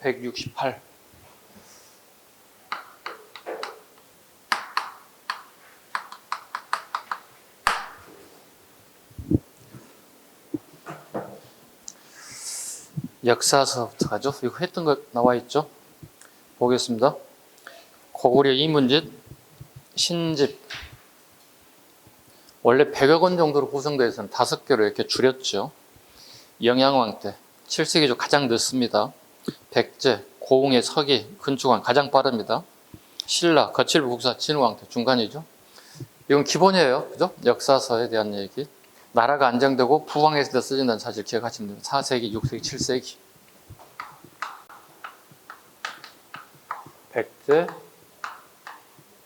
168. 역사서부터 가죠. 이거 했던 거 나와 있죠. 보겠습니다. 고구려 이문집 신집. 원래 100여 권 정도로 구성되어 있어서 5개로 이렇게 줄였죠. 영양왕 때 7세기죠. 가장 늦습니다. 백제, 고흥의 서기, 근축왕 가장 빠릅니다. 신라, 거칠부 국사, 진흥왕 때 중간이죠. 이건 기본이에요. 그죠? 역사서에 대한 얘기. 나라가 안정되고 부왕했을 때 쓰인다는 사실 기억하시면 됩니다. 4세기, 6세기, 7세기. 백제,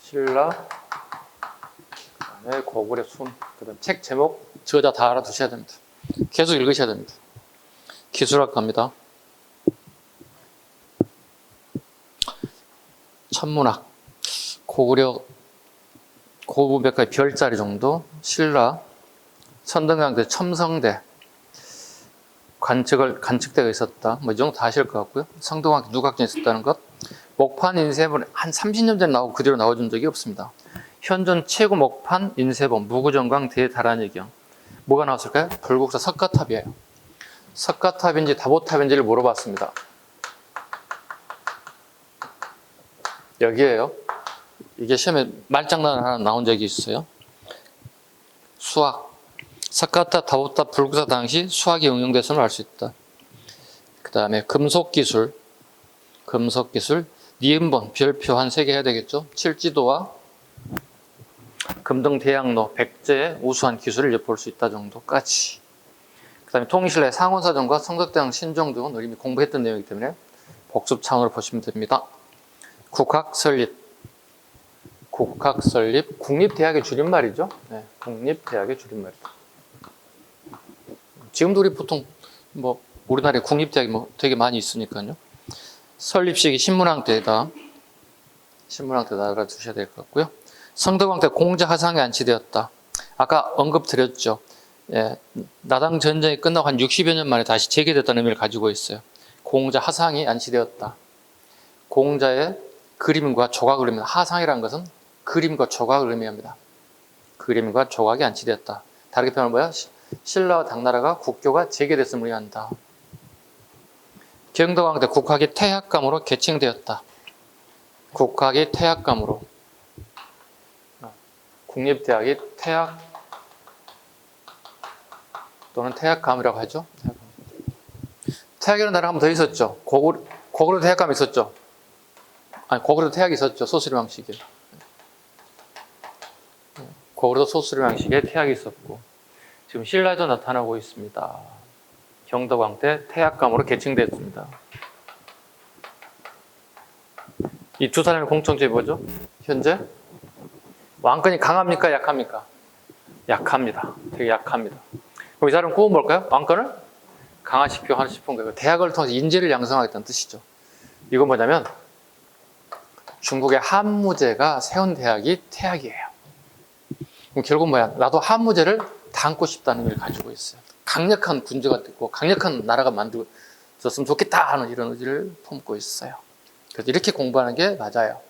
신라, 그다음에 고구려 순. 그다음 책 제목, 저자 다 알아두셔야 됩니다. 계속 읽으셔야 됩니다. 기술학 갑니다. 천문학, 고구려 고부백과의 별자리 정도, 신라, 선등강대, 첨성대, 관측대가 있었다. 뭐 이 정도 다 아실 것 같고요. 성등왕 누각전이 있었다는 것. 목판 인쇄본 한 30년 전에 나오고 그대로 나와준 적이 없습니다. 현존 최고 목판 인쇄본 무구정광 대다란의경. 뭐가 나왔을까요? 불국사 석가탑이에요. 석가탑인지 다보탑인지를 물어봤습니다. 여기에요. 이게 시험에 말장난 하나 나온 적이 있어요. 수학. 석가탑, 다보탑, 불국사 당시 수학이 응용됐음을 알 수 있다. 그 다음에 금속기술, 니은본, 별표 한 3개 해야 되겠죠. 칠지도와 금등대학로, 백제의 우수한 기술을 엿볼 수 있다 정도까지. 그 다음에 통일신라의 상원사전과 성덕대왕 신종 등은 이미 공부했던 내용이기 때문에 복습 차원으로 보시면 됩니다. 국학 설립, 국립대학의 줄임말이죠. 네, 국립대학의 줄임말이다. 지금도 우리 보통 뭐 우리나라에 국립대학이 뭐 되게 많이 있으니까요. 설립식이 신문왕 때다. 알아두셔야 될 것 같고요. 성덕왕 때 공자 화상이 안치되었다. 아까 언급드렸죠. 예, 나당 전쟁이 끝나고 한 60여 년 만에 다시 재개됐다는 의미를 가지고 있어요. 공자 화상이 안치되었다. 공자의 그림과 조각을 의미합니다. 하상이라는 것은 그림과 조각을 의미합니다. 그림과 조각이 안치되었다. 다르게 표현하면 뭐야? 신라와 당나라가 국교가 재개됐음을 의미한다. 경덕왕 때 국학이 태학감으로 개칭되었다. 국학이 태학감으로. 국립대학이 태학 또는 태학감이라고 하죠. 태학이라는 나라가 한 번 더 있었죠. 고구려 태학감이 있었죠. 아니, 고구려도 태학이 있었죠. 소수리 방식에. 고구려도 소수리 방식에 태학이 있었고, 지금 신라에도 나타나고 있습니다. 경덕왕 때 태학감으로 개칭됐습니다. 이 두 사람의 공통점이 뭐죠? 현재 왕권이 강합니까? 약합니까? 약합니다. 되게 약합니다. 그럼 이 사람은 꿈은 뭘까요? 왕권을 강화시키고 싶은 거예요. 대학을 통해서 인재를 양성하겠다는 뜻이죠. 이건 뭐냐면 중국의 한무제가 세운 대학이 태학이에요. 그럼 결국 뭐야? 나도 한무제를 담고 싶다는 의미를 가지고 있어요. 강력한 군주가 됐고 강력한 나라가 만들어졌으면 좋겠다 하는 이런 의지를 품고 있어요. 그래서 이렇게 공부하는 게 맞아요.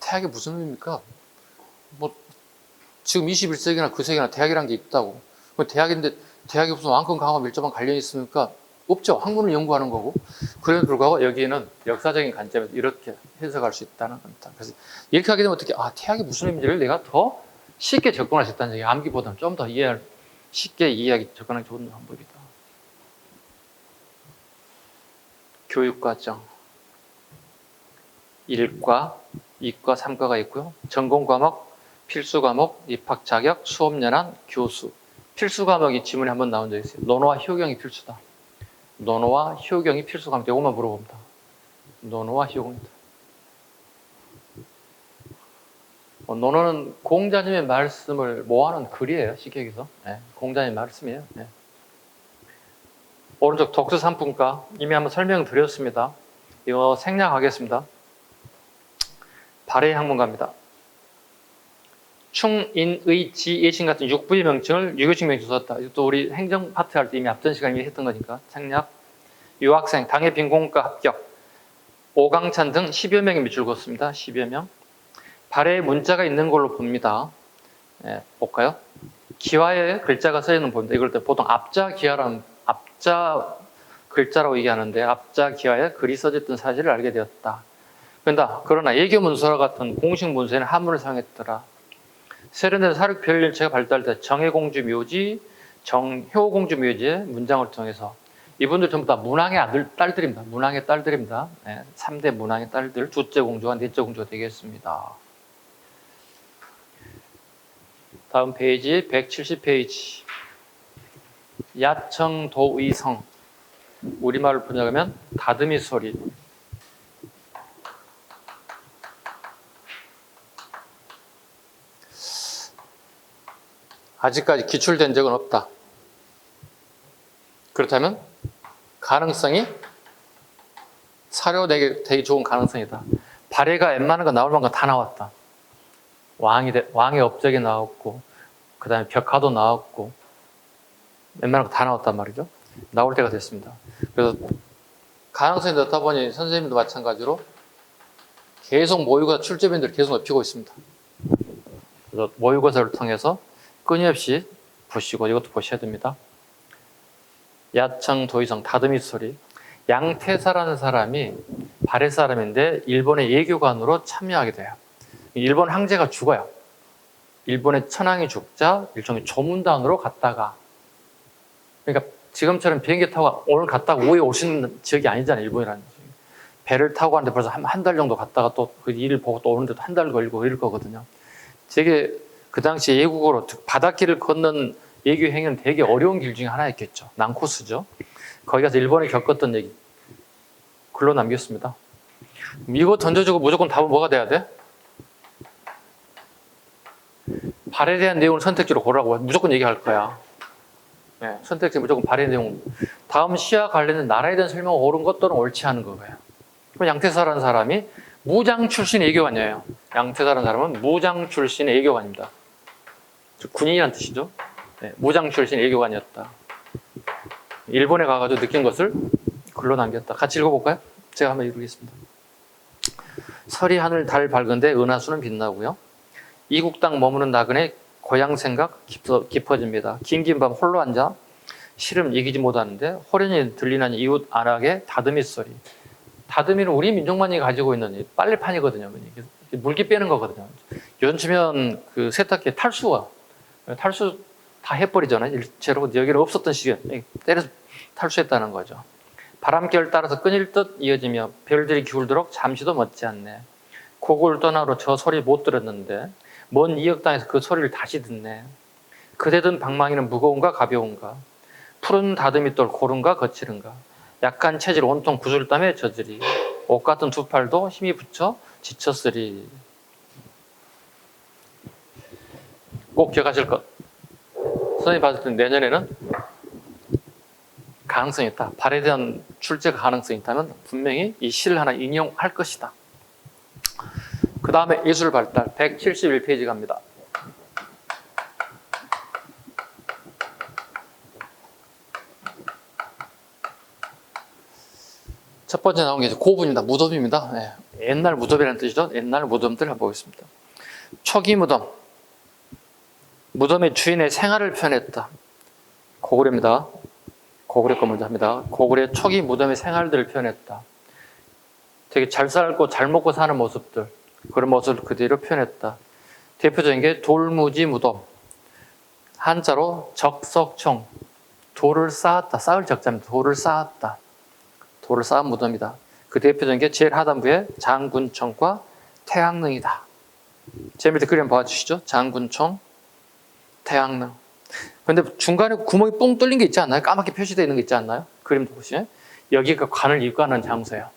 태학이 무슨 의미입니까? 뭐 지금 21세기나 그 세기나 대학이라는 게 있다고. 대학인데 대학이 무슨 왕권 강화 밀접한 관련이 있습니까? 없죠. 학문을 연구하는 거고. 그럼에도 불구하고 여기에는 역사적인 관점에서 이렇게 해석할 수 있다는 겁니다. 그래서 이렇게 하게 되면 어떻게 태학이 무슨 의미인지를 내가 더 쉽게 접근할 수 있다는 얘기, 암기보다는 좀 더 쉽게 이해하기 접근하기 좋은 방법이다. 교육과정. 1과, 2과, 3과가 있고요. 전공 과목, 필수 과목, 입학 자격, 수업 연한, 교수. 필수 과목이 지문에 한번 나온 적이 있어요. 논어와 효경이 필수다. 논어와 효경이 필수 과목. 이것만 물어봅니다. 논어와 효경이다. 논어는 공자님의 말씀을 모아놓은 글이에요. 쉽게 얘기해서. 네, 공자님의 말씀이에요. 네. 오른쪽 독서 3분과 이미 한번 설명드렸습니다. 이거 생략하겠습니다. 발해 학문 갑니다. 충, 인, 의, 지, 예신 같은 6부의 명칭을 유교식 명칭 썼다. 이것도 우리 행정 파트 할 때 이미 앞전 시간에 했던 거니까 생략. 유학생, 당해 빈공과 합격. 오강찬 등 10여 명이 밑줄 그었습니다. 10여 명. 발에 문자가 있는 걸로 봅니다. 예, 볼까요? 기와에 글자가 써 있는 거 봅니다. 이걸 때 보통 앞자 기와라는 앞자 글자라고 얘기하는데 앞자 기와에 글이 써졌던 사실을 알게 되었다. 그러나 예교 문서와 같은 공식 문서에는 한문을 사용했더라. 세련된 사륙 별일체가 발달할 때 정혜공주 묘지, 정효공주 묘지의 문장을 통해서 이분들 전부 다 문왕의 딸들입니다. 문왕의 딸들입니다. 네, 3대 문왕의 딸들, 두째 공주와 넷째 공주가 되겠습니다. 다음 페이지 170페이지. 야청도의성. 우리말로 번역하면 다듬이 소리. 아직까지 기출된 적은 없다. 그렇다면 가능성이 사료되기 좋은 가능성이다. 발해가 웬만한 거 나올 만큼 다 나왔다. 왕의 업적이 나왔고, 그 다음에 벽화도 나왔고, 웬만한 거 다 나왔단 말이죠. 나올 때가 됐습니다. 그래서 가능성이 높다 보니 선생님도 마찬가지로 계속 모의고사 출제빈들을 계속 높이고 있습니다. 그래서 모의고사를 통해서 끊임없이 보시고 이것도 보셔야 됩니다. 야청 도의성 다듬이 소리. 양태사라는 사람이 발해 사람인데 일본의 예교관으로 참여하게 돼요. 일본 황제가 죽어요. 일본의 천황이 죽자 일종의 조문단으로 갔다가, 그러니까 지금처럼 비행기 타고 오늘 갔다가 오후에 오시는 지역이 아니잖아요. 일본이라는 지역이. 배를 타고 가는데 벌써 한 달 정도 갔다가 또 그 일을 보고 또 오는데도 한 달 걸리고 이럴 거거든요. 되게 그 당시 예국으로 바닷길을 걷는 예교 행위는 되게 어려운 길 중에 하나였겠죠. 난코스죠. 거기 가서 일본에 겪었던 얘기 글로 남겼습니다. 이거 던져주고 무조건 답은 뭐가 돼야 돼? 발에 대한 내용을 선택지로 고르라고 무조건 얘기할 거야. 네, 선택지 무조건 발의 내용. 다음 시와 관련된 나라에 대한 설명을 옳은 것 또는 옳지 않은 거예요. 그럼 양태사라는 사람이 무장 출신 예교관이에요. 양태사라는 사람은 무장 출신 예교관입니다. 군인이라는 뜻이죠. 네, 무장 출신 예교관이었다. 일본에 가가지고 느낀 것을 글로 남겼다. 같이 읽어볼까요? 제가 한번 읽겠습니다. 설이 하늘 달 밝은데 은하수는 빛나고요. 이국 땅 머무는 나그네 고향 생각 깊어집니다. 긴긴 밤 홀로 앉아 시름 이기지 못하는데 호련히 들리는 이웃 안악의 다듬이 소리. 다듬이는 우리 민족만이 가지고 있는 빨래판이거든요. 물기 빼는 거거든요. 요즘 치면 그 세탁기에 탈수 다 해버리잖아요. 일체로 여기는 없었던 시기에 때려서 탈수했다는 거죠. 바람결 따라서 끊일 듯 이어지며 별들이 기울도록 잠시도 멎지 않네. 고국을 떠나러 저 소리 못 들었는데 먼 이역 땅에서 그 소리를 다시 듣네. 그대 든 방망이는 무거운가 가벼운가. 푸른 다듬이돌 고른가 거칠은가. 약한 체질 온통 구슬땀에 젖으리. 옷 같은 두 팔도 힘이 붙여 지쳤으리. 꼭 기억하실 것. 선생님이 봤을 때 내년에는 가능성이 있다. 발에 대한 출제 가능성이 있다면 분명히 이 시를 하나 인용할 것이다. 그 다음에 예술 발달 171페이지 갑니다. 첫 번째 나온 게 이제 고분입니다. 무덤입니다. 네. 옛날 무덤이라는 뜻이죠. 옛날 무덤들 한번 보겠습니다. 초기 무덤. 무덤의 주인의 생활을 표현했다. 고구려입니다. 고구려 거 먼저 합니다. 고구려의 초기 무덤의 생활들을 표현했다. 되게 잘 살고 잘 먹고 사는 모습들, 그런 모습을 그대로 표현했다. 대표적인 게 돌무지 무덤. 한자로 적석총. 돌을 쌓았다. 쌓을 적자입니다. 돌을 쌓았다. 돌을 쌓은 무덤이다. 그 대표적인 게 제일 하단부에 장군총과 태양릉이다. 제 밑에 그림 봐주시죠. 장군총, 태양릉. 근데 중간에 구멍이 뻥 뚫린 게 있지 않나요? 까맣게 표시되어 있는 게 있지 않나요? 그림도 보시면 여기가 관을 입관하는 장소예요.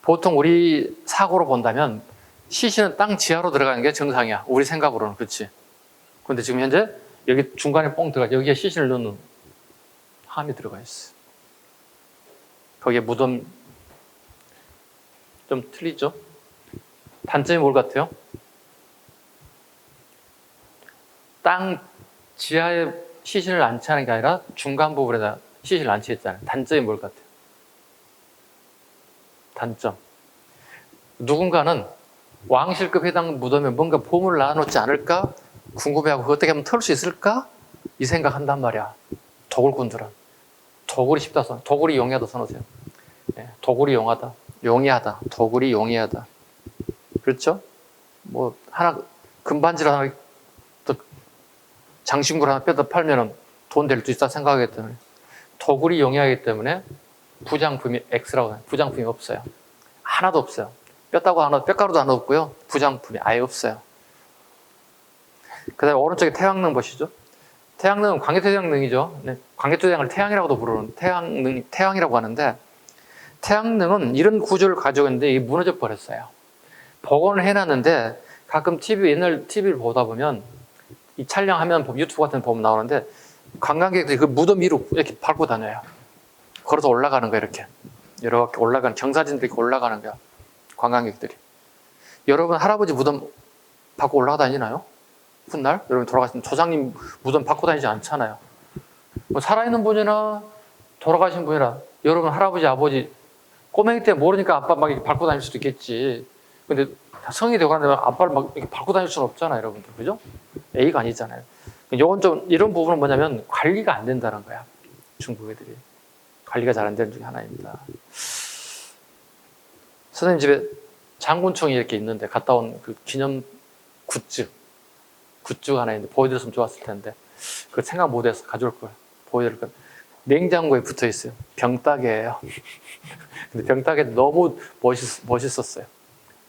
보통 우리 사고로 본다면 시신은 땅 지하로 들어가는 게 정상이야. 우리 생각으로는. 그렇지. 근데 지금 현재 여기 중간에 뻥 들어가, 여기에 시신을 넣는 함이 들어가 있어. 거기에 무덤 좀 틀리죠? 단점이 뭘 같아요? 땅 지하에 시신을 안치하는 게 아니라 중간 부분에다 시신을 안치했잖아요. 단점이 뭘 같아요? 단점. 누군가는 왕실급 해당 무덤에 뭔가 보물을 놔놓지 않을까 궁금해하고 그거 어떻게 하면 털 수 있을까 이 생각한단 말이야. 도굴꾼들은 도굴이 쉽다 선 도굴이 용이하다 선호세요. 네, 도굴이 용이하다 도굴이 용이하다. 그렇죠? 뭐 하나 금반지를 하나 또 장신구를 하나 빼다 팔면은 돈 될 수 있다 생각하기 때문에 도굴이 용이하기 때문에 부장품이 X라고 해요. 부장품이 없어요. 하나도 없어요. 뼈가루도 하나 없고요. 부장품이 아예 없어요. 그 다음에 오른쪽에 태양능 보시죠. 태양능은 광개토대왕능이죠. 네, 광개토대왕을 태양이라고도 부르는 태양이라고 하는데 태양능은 이런 구조를 가지고 있는데 이게 무너져 버렸어요. 복원을 해놨는데 가끔 옛날 TV를 보다 보면 이 촬영하면 유튜브 같은 데 보면 나오는데 관광객들이 그 무덤 위로 이렇게 밟고 다녀요. 걸어서 올라가는 거예요. 이렇게 올라가는 경사진들이 올라가는 거야. 관광객들이. 여러분 할아버지 무덤 받고 올라가 다니나요? 훗날 여러분 돌아가신 조상님 무덤 받고 다니지 않잖아요. 뭐 살아있는 분이나 돌아가신 분이나 여러분 할아버지 아버지 꼬맹이 때 모르니까 아빠 막 이렇게 밟고 다닐 수도 있겠지. 근데 성이 되고 나면 아빠를 막 이렇게 밟고 다닐 수는 없잖아요, 여러분들. 그죠? A가 아니잖아요. 요건 좀 이런 부분은 뭐냐면 관리가 안 된다는 거야. 중국 애들이. 관리가 잘 안 되는 중에 하나입니다. 선생님 집에 장군총이 이렇게 있는데 갔다 온 그 기념 굿즈가 하나 있는데 보여드렸으면 좋았을 텐데 그거 생각 못해서 가져올 걸 보여드릴 걸. 냉장고에 붙어 있어요. 병따개예요. 근데 병따개 너무 멋있었어요.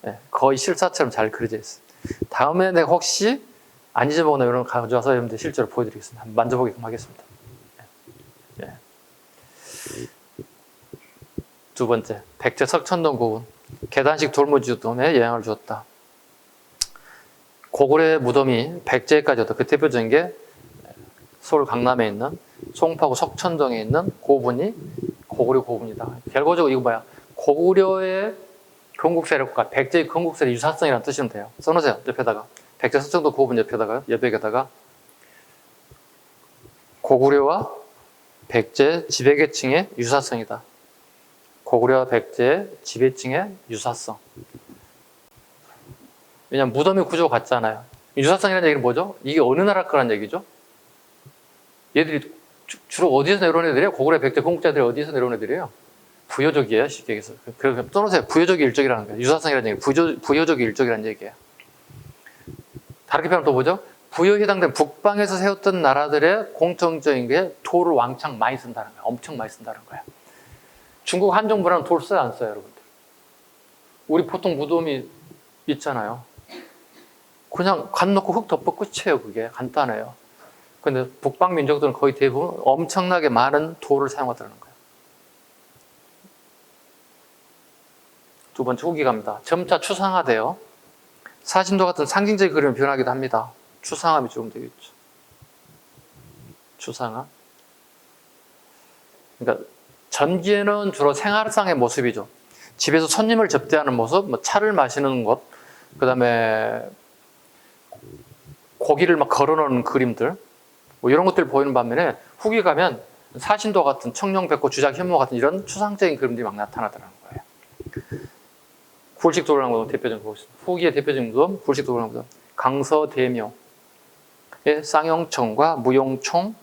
네, 거의 실사처럼 잘 그려져 있어요. 다음에 내가 혹시 안 잊어먹거나 이런 거 가져와서 여러분들 실제로 보여드리겠습니다. 한번 만져보게끔 하겠습니다. 네. 두 번째, 백제 석천동 고군. 계단식 돌무지돔에 영향을 주었다. 고구려의 무덤이 백제까지 왔다. 그 대표적인 게 서울 강남에 있는 송파구 석천동에 있는 고분이 고구려 고분이다. 결과적으로 이거 뭐야? 고구려의 건국세력과 백제의 건국세력 유사성이라는 뜻이면 돼요. 써놓으세요. 옆에다가. 백제 석천동 고분 옆에다가 고구려와 백제 지배계층의 유사성이다. 고구려와 백제 지배층의 유사성. 왜냐하면 무덤의 구조가 같잖아요. 유사성이라는 얘기는 뭐죠? 이게 어느 나라 거란 얘기죠? 얘들이 주로 어디서 내려온 애들이에요? 고구려 백제 건국자들이 어디서 내려온 애들이에요? 부여족이에요, 쉽게 얘기해서. 그래서 떠나세요. 부여족의 일족이라는 거예요. 유사성이라는 얘기, 부여족의 일족이라는 얘기예요. 다르게 표현하면 또 뭐죠? 부여에 해당된 북방에서 세웠던 나라들의 공통적인 게 돌을 왕창 많이 쓴다는 거예요. 엄청 많이 쓴다는 거예요. 중국 한정부라는 돌 써요, 안 써요, 여러분들? 우리 보통 무덤이 있잖아요. 그냥 관 넣고 흙 덮어 끝이에요, 그게. 간단해요. 근데 북방 민족들은 거의 대부분 엄청나게 많은 돌을 사용하더라는 거예요. 두 번째 후기 갑니다. 점차 추상화돼요. 사진도 같은 상징적인 그림을 변하기도 합니다. 추상함이 조금 되겠죠. 추상화. 그러니까 전기에는 주로 생활상의 모습이죠. 집에서 손님을 접대하는 모습, 뭐 차를 마시는 것, 그 다음에 고기를 막 걸어놓는 그림들, 뭐 이런 것들이 보이는 반면에 후기 가면 사신도 같은 청룡백호, 주작, 현모 같은 이런 추상적인 그림들이 막 나타나더라는 거예요. 굴식 도굴항 대표적인 거 보겠습니다. 후기의 대표적인 무덤, 굴식 도굴항 무덤. 강서대묘의 쌍용총과 무용총,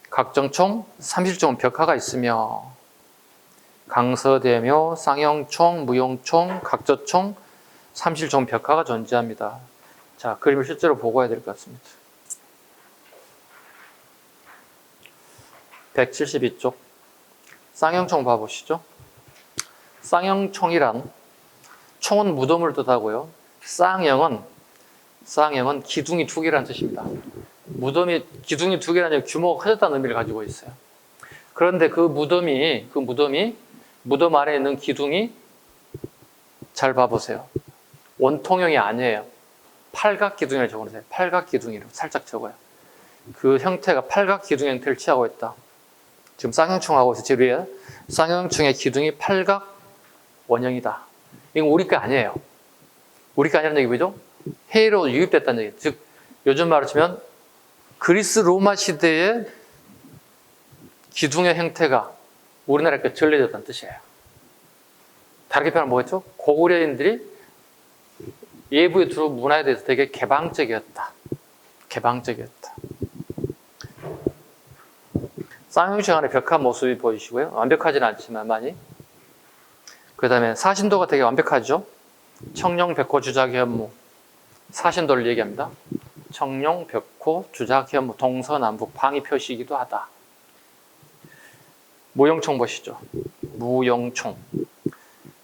각정총, 삼실총 벽화가 있으며 강서대묘, 쌍용총, 무용총, 각저총, 삼실총 벽화가 존재합니다. 자, 그림을 실제로 보고 해야 될 것 같습니다. 172쪽 쌍용총 봐보시죠. 쌍용총이란 총은 무덤을 뜻하고요. 쌍용은 기둥이 두 개라는 뜻입니다. 무덤이 기둥이 두 개라는 규모가 커졌다는 의미를 가지고 있어요. 그런데 그 무덤이 무덤 안에 있는 기둥이 잘 봐보세요. 원통형이 아니에요. 팔각 기둥이라고 적어놓으세요. 팔각 기둥이라고 살짝 적어요. 그 형태가 팔각 기둥 형태를 취하고 있다. 지금 쌍용총하고 있어요. 제 위에 쌍용총의 기둥이 팔각 원형이다. 이건 우리 거 아니에요. 우리 거 아니라는 얘기 뭐죠? 해로 유입됐다는 얘기. 즉 요즘 말로 치면 그리스 로마 시대의 기둥의 형태가 우리나라에 전래됐다는 뜻이에요. 다르게 표현하면 뭐겠죠? 고구려인들이 예부에 들어온 문화에 대해서 되게 개방적이었다. 개방적이었다. 쌍용식 안에 벽한 모습이 보이시고요. 완벽하지는 않지만 많이. 그 다음에 사신도가 되게 완벽하죠. 청룡, 벽호, 주작, 현무. 사신도를 얘기합니다. 청룡, 벽호, 주작, 현무, 동서남북, 방위 표시이기도 하다. 무용총 보시죠. 무용총.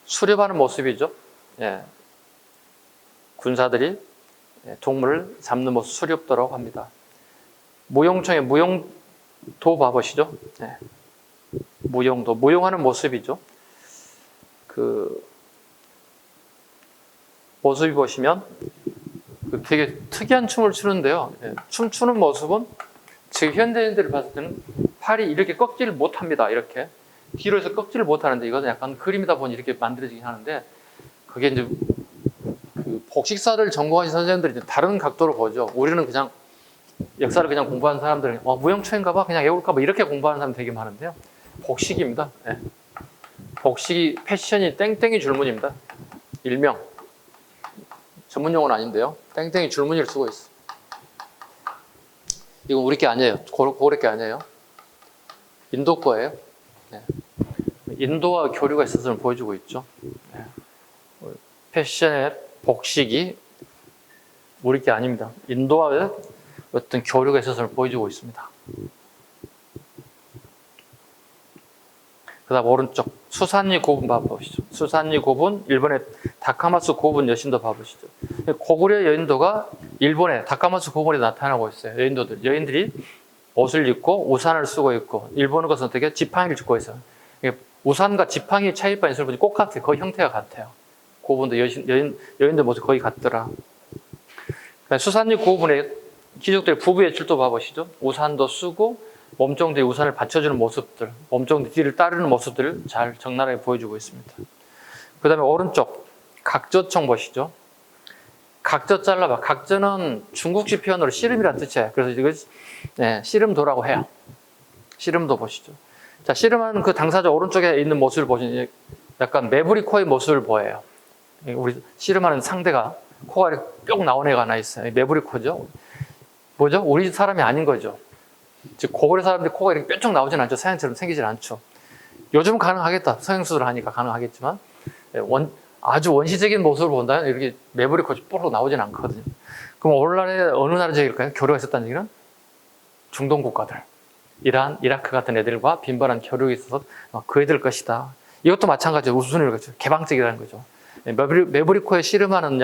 수렵하는 모습이죠. 예. 군사들이 동물을 잡는 모습 수렵도록 합니다. 무용총의 무용도 봐보시죠. 예. 무용도. 무용하는 모습이죠. 그 모습이 보시면 되게 특이한 춤을 추는데요. 예. 춤추는 모습은 지금 현대인들을 봤을 때는 팔이 이렇게 꺾지를 못합니다. 이렇게 뒤로 해서 꺾지를 못하는데 이것은 약간 그림이다 보니 이렇게 만들어지긴 하는데 그게 이제 그 복식사를 전공하신 선생님들이 다른 각도로 보죠. 우리는 그냥 역사를 그냥 공부하는 사람들은 무용초인가 봐 그냥 외울까 봐 이렇게 공부하는 사람 되게 많은데요. 복식입니다. 네. 복식이 패션이 땡땡이 줄무늬입니다. 일명 전문용어는 아닌데요. 땡땡이 줄무늬를 쓰고 있어. 이건 우리 게 아니에요. 고래 게 아니에요. 인도 거예요. 네. 인도와 교류가 있었음을 보여주고 있죠. 네. 패션의 복식이 우리 게 아닙니다. 인도와의 어떤 교류가 있었음을 보여주고 있습니다. 그 다음 오른쪽 수산리 고분 봐보시죠. 수산리 고분, 일본의 다카마츠 고분 여신도 봐보시죠. 고구려 여인도가 일본의 다카마츠 고분에 나타나고 있어요. 여인들이 옷을 입고 우산을 쓰고 있고 일본은 것은 되게 지팡이를 짚고 있어요. 우산과 지팡이 차이만 있을 뿐이 똑같아요. 거의 형태가 같아요. 고분도 여인들 모습 거의 같더라. 수산리 고분의 귀족들의 부부의 질도 봐보시죠. 우산도 쓰고 몸종 뒤에 우산을 받쳐주는 모습들, 몸종 뒤를 따르는 모습들을 잘 적나라하게 보여주고 있습니다. 그 다음에 오른쪽 각저총 보시죠. 각저 잘라봐. 각저는 중국식 표현으로 씨름이라는 뜻이에요. 그래서 이거 씨름도라고 해요. 씨름도 보시죠. 자, 씨름하는 그 당사자 오른쪽에 있는 모습을 보시면 약간 매부리 코의 모습을 보여요. 우리 씨름하는 상대가 코가 이렇게 뿅 나온 애가 하나 있어요. 매부리 코죠. 뭐죠? 우리 사람이 아닌 거죠. 즉 고구려 사람들 코가 이렇게 뾰족 나오진 않죠. 서양처럼 생기질 않죠. 요즘은 가능하겠다. 성형수술을 하니까 가능하겠지만 아주 원시적인 모습을 본다면 이렇게 매부리 코가 뽀록 나오진 않거든요. 그럼 오늘날에 어느 나라적일까요? 교류가 있었다는 얘기는 중동 국가들, 이란, 이라크 같은 애들과 빈번한 교류가 있어서 그 애들 것이다. 이것도 마찬가지로 우스갯소리로 그렇죠. 개방적이라는 거죠. 매부리 코에 씨름하는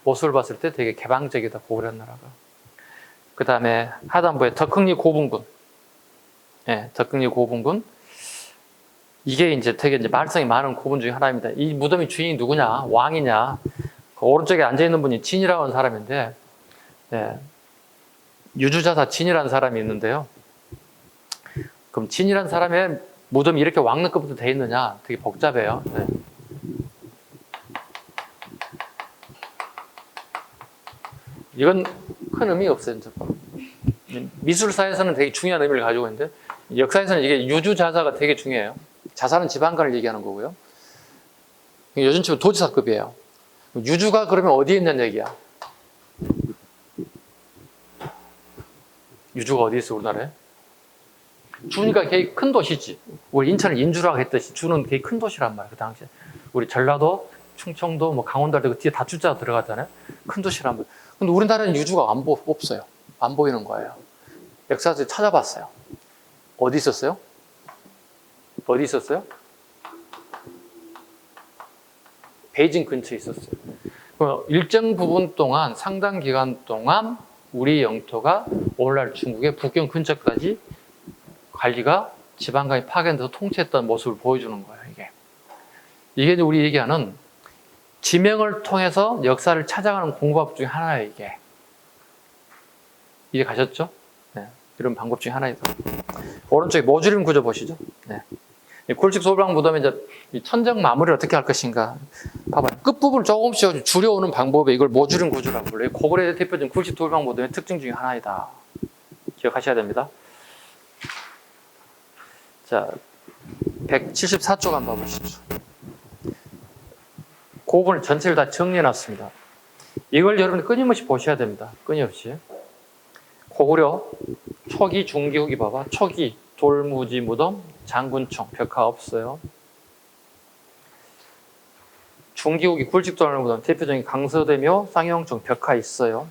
모습을 봤을 때 되게 개방적이다. 고구려 나라가. 그 다음에 하단부에 덕흥리 고분군. 예, 덕흥리 고분군. 이게 이제 되게 말썽이 많은 고분 중에 하나입니다. 이 무덤의 주인이 누구냐? 왕이냐? 그 오른쪽에 앉아있는 분이 진이라고 하는 사람인데, 예, 유주자사 진이라는 사람이 있는데요. 그럼 진이라는 사람의 무덤이 이렇게 왕릉급부터 돼 있느냐? 되게 복잡해요. 예. 이건 큰 의미 없어요. 미술사에서는 되게 중요한 의미를 가지고 있는데 역사에서는 이게 유주자사가 되게 중요해요. 자사는 지방간을 얘기하는 거고요. 요즘 치면 도지사급이에요. 유주가 그러면 어디에 있는 얘기야? 유주가 어디 있어 우리나라에? 주니까 되게 큰 도시지. 우리 인천을 인주라고 했듯이 주는 되게 큰 도시란 말이에요. 그 당시에 우리 전라도, 충청도, 뭐 강원도 그 뒤에 다 주자가 들어가잖아요. 큰 도시란 말이에요. 근데 우리나라는 유주가 없어요. 안 보이는 거예요. 역사에서 찾아봤어요. 어디 있었어요? 어디 있었어요? 베이징 근처에 있었어요. 일정 부분 동안, 상당 기간 동안 우리 영토가 오늘날 중국의 북경 근처까지 관리가 지방간이 파견돼서 통치했던 모습을 보여주는 거예요. 이게 우리 얘기하는 지명을 통해서 역사를 찾아가는 공부법 중에 하나예요. 이해 가셨죠? 네, 이런 방법 중에 하나이다. 오른쪽에 모주림 구조 보시죠. 네. 굴식 소방 무덤에 이제 천정 마무리를 어떻게 할 것인가. 봐봐요. 끝부분을 조금씩 줄여오는 방법에 이걸 모주림 구조라고 불러요. 고구려의 대표적인 굴식 소방 무덤의 특징 중에 하나이다. 기억하셔야 됩니다. 자, 174쪽 한번 봐보시죠. 고분을 전체를 다 정리해놨습니다. 이걸 여러분이 끊임없이 보셔야 됩니다. 끊임없이. 고구려 초기, 중기, 후기 봐봐. 초기 돌무지 무덤, 장군총, 벽화 없어요. 중기, 후기 굴직돌무지 무덤, 대표적인 강서대묘, 쌍용총, 벽화 있어요.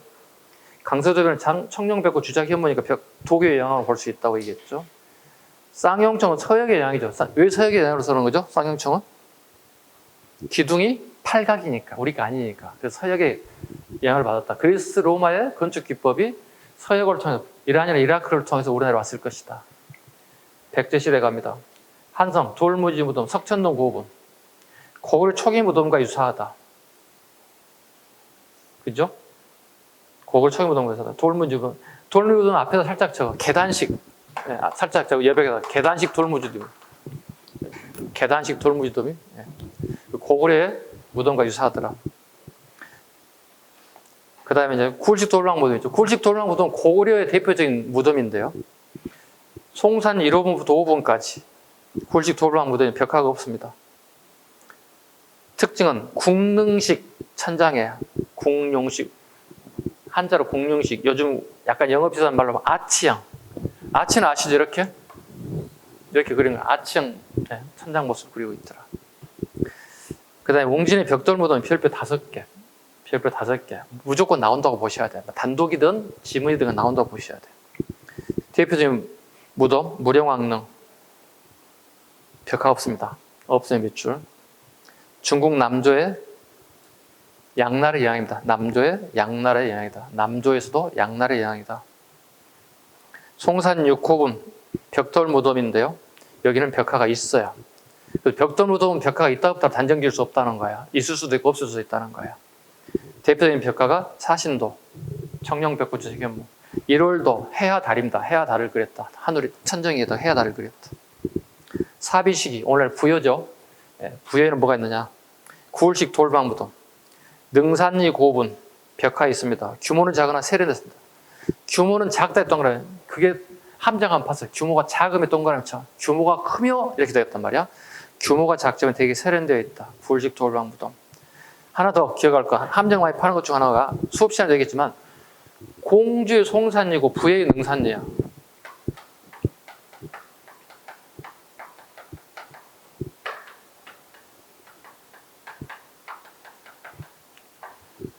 강서대묘는 청룡백호 주작 현무니까 도교의 영향을 볼 수 있다고 얘기했죠. 쌍용총은 서역의 영향이죠. 왜 서역의 영향으로 쓰는 거죠? 쌍용총은? 기둥이 팔각이니까, 우리가 아니니까. 그래서 서역의 영향을 받았다. 그리스 로마의 건축 기법이 서역을 통해서, 이란이나 이라크를 통해서 우리나라에 왔을 것이다. 백제시대 갑니다. 한성, 돌무지 무덤, 석천동 고분. 고구려 초기 무덤과 유사하다. 그죠? 고구려 초기 무덤과 유사하다. 돌무지 무덤. 돌무지 무덤 앞에서 살짝 적어. 계단식. 네, 살짝 적어. 여백에다. 계단식 돌무지 무덤. 계단식 돌무지 무덤이. 네. 고구려의 무덤과 유사하더라. 그 다음에 이제 굴식 돌랑 무덤이죠. 굴식 돌랑 무덤은 고구려의 대표적인 무덤인데요. 송산 1호분부터 5번까지 굴식 돌랑 무덤에 벽화가 없습니다. 특징은 궁릉식 천장이에요. 궁룡식. 한자로 궁룡식. 요즘 약간 영업비슷한 말로 하면 아치형. 아치는 아시죠? 이렇게 그린 거. 아치형 천장 모습 그리고 있더라. 그 다음에 웅진의 벽돌 무덤은 별표 5개. 별표 5개. 무조건 나온다고 보셔야 돼요. 단독이든 지문이든 나온다고 보셔야 돼요. 대표적인 무덤, 무령왕릉. 벽화 없습니다. 없어요, 몇 줄. 중국 남조의 양날의 영향입니다. 남조의 양날의 영향이다. 남조에서도 양날의 영향이다. 송산 6호분 벽돌 무덤인데요. 여기는 벽화가 있어요. 벽돌 무덤은 벽화가 있다 없다 단정 지을 수 없다는 거야. 있을 수도 있고 없을 수도 있다는 거야. 대표적인 벽화가 사신도, 청룡백호 주작 현무. 1월도 해와 달입니다. 해와 달을 그렸다. 하늘이 천정에다 해와 달을 그렸다. 사비시기, 오늘 부여죠. 부여에는 뭐가 있느냐? 구울식 돌방 무덤. 능산리 고분 벽화 있습니다. 규모는 작으나 세련됐습니다. 규모는 작다 했던 거라면 그게 함정한 파서 규모가 작으면 동그라미 쳐. 규모가 크며 이렇게 되었단 말이야. 규모가 작지만 되게 세련되어 있다. 구울식 돌방 무덤. 하나 더 기억할 거. 함정 많이 파는 것 중 하나가 수업 시간에 되겠지만 공주의 송산리고 부여의 능산리야.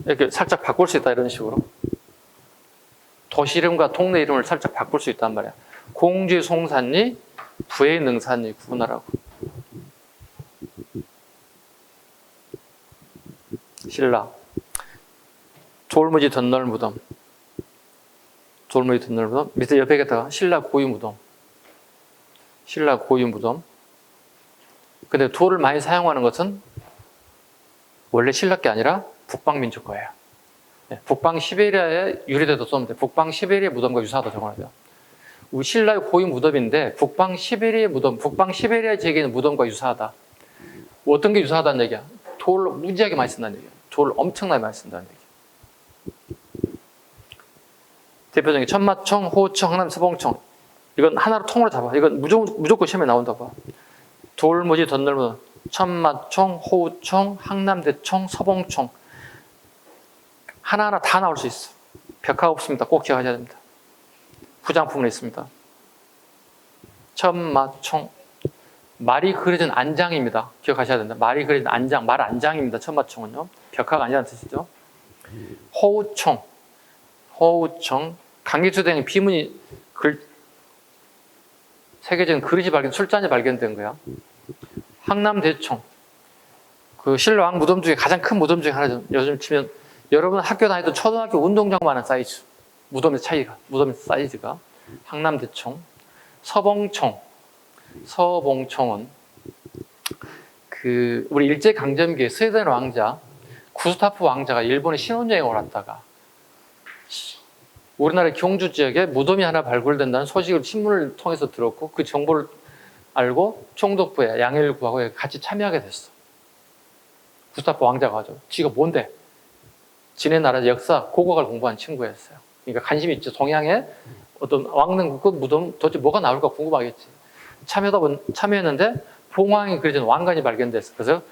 이렇게 살짝 바꿀 수 있다 이런 식으로. 도시 이름과 동네 이름을 살짝 바꿀 수 있단 말이야. 공주의 송산리, 부의 능산리 구분하라고. 신라 돌무지 덧널 무덤. 돌무지 덧널 무덤. 밑에 옆에다가 신라 고유 무덤. 신라 고유 무덤. 근데 돌을 많이 사용하는 것은 원래 신라 게 아니라 북방민족 거예요. 북방 시베리아에 유래돼도 썼는데 북방 시베리아 무덤과 유사하다 적어놔요. 우리 신라의 고유 무덤인데 북방 시베리아 무덤, 북방 시베리아 지역에 있는 무덤과 유사하다. 어떤 게 유사하다는 얘기야? 돌을 무지하게 많이 쓴다는 얘기야. 돌을 엄청나게 많이 쓴다는 얘기야. 대표적인 천마총, 호우총, 항남 서봉총. 이건 하나로 통으로 잡아. 이건 무조건 시험에 나온다 봐. 돌무지 덧널무덤, 천마총, 호우총, 항남대총, 서봉총. 하나하나 다 나올 수 있어. 벽화가 없습니다. 꼭 기억하셔야 됩니다. 부장품은 있습니다. 천마총. 말이 그려진 안장입니다. 기억하셔야 된다. 말이 그려진 안장, 말 안장입니다. 천마총은요. 벽화가 아니라는 뜻이죠. 호우총. 호우총. 강기수대행 비문이 세계적인 그릇이 술잔이 발견된 거야. 항남대총. 그 신라왕 무덤 중에 가장 큰 무덤 중에 하나죠. 요즘 치면 여러분 학교 다니던 초등학교 운동장만한 사이즈. 무덤의 차이가, 무덤의 사이즈가. 항남대총. 서봉총. 서봉총은 우리 일제강점기에 스웨덴 왕자 구스타프 왕자가 일본에 신혼여행을 왔다가 우리나라 경주 지역에 무덤이 하나 발굴된다는 소식을 신문을 통해서 들었고 그 정보를 알고 총독부에 양헬구하고 같이 참여하게 됐어. 구스타프 왕자가 하죠. 지가 뭔데? 지네 나라 역사, 고고학을 공부한 친구였어요. 그러니까 관심이 있죠. 동양에 어떤 왕릉 그 무덤 도대체 뭐가 나올까 궁금하겠지. 참여했는데 봉황이 그려진 왕관이 발견됐어. 그래서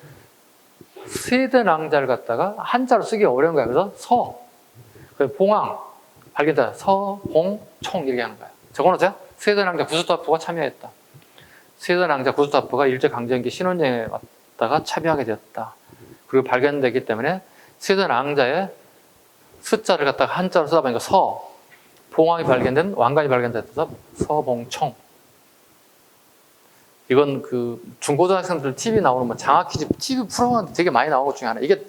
스웨덴 왕자를 갖다가 한자로 쓰기 어려운 거야. 그래서 봉황 발견자 서봉총 이렇게 하는 거야. 적어놓으세요. 스웨덴 왕자 구스타프가 참여했다. 스웨덴 왕자 구스타프가 일제강점기 신혼여행에 왔다가 참여하게 되었다. 그리고 발견되기 때문에 스웨덴 왕자의 숫자를 갖다가 한자로 쓰다 보니까 봉황이 발견된 왕관이 발견됐어서 서봉총. 이건 그 중고등학생들 TV 나오는 뭐 장학 퀴즈 TV 프로그램 되게 많이 나오는 것 중에 하나. 이게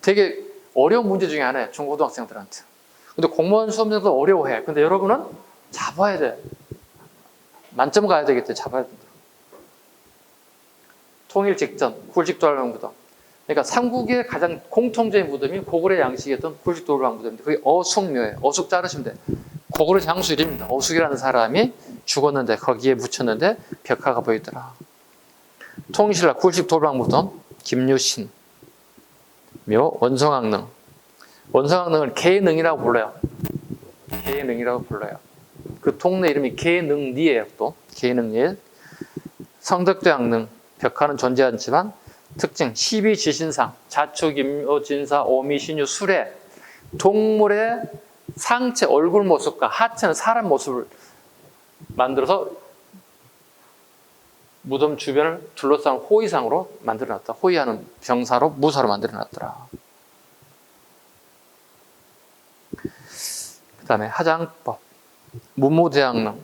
되게 어려운 문제 중에 하나예요. 중고등학생들한테. 근데 공무원 시험장도 어려워해. 근데 여러분은 잡아야 돼. 만점 가야 되기 때문에 잡아야 된다. 통일 직전 굴식도알랑 무덤. 그러니까 삼국의 가장 공통적인 무덤이 고구려 양식이었던 굴식도알랑 무덤인데 그게 어숙묘예요. 어숙 자르시면 돼. 고구려 장수 이름입니다. 어숙이라는 사람이 죽었는데 거기에 묻혔는데 벽화가 보이더라. 통일신라 굴식도알랑 무덤 김유신 묘 원성왕릉. 원성왕릉을 계능이라고 불러요. 계능이라고 불러요. 그 동네 이름이 계능리예요. 또 계능리. 성덕대왕릉 벽화는 존재하지 않지만 특징 12지신상 자축, 임묘, 진사, 오미, 신유, 수레 동물의 상체 얼굴 모습과 하체는 사람 모습을 만들어서 무덤 주변을 둘러싼 호위상으로 만들어놨다. 호위하는 병사로 무사로 만들어놨더라. 그 다음에 하장법 문무대왕릉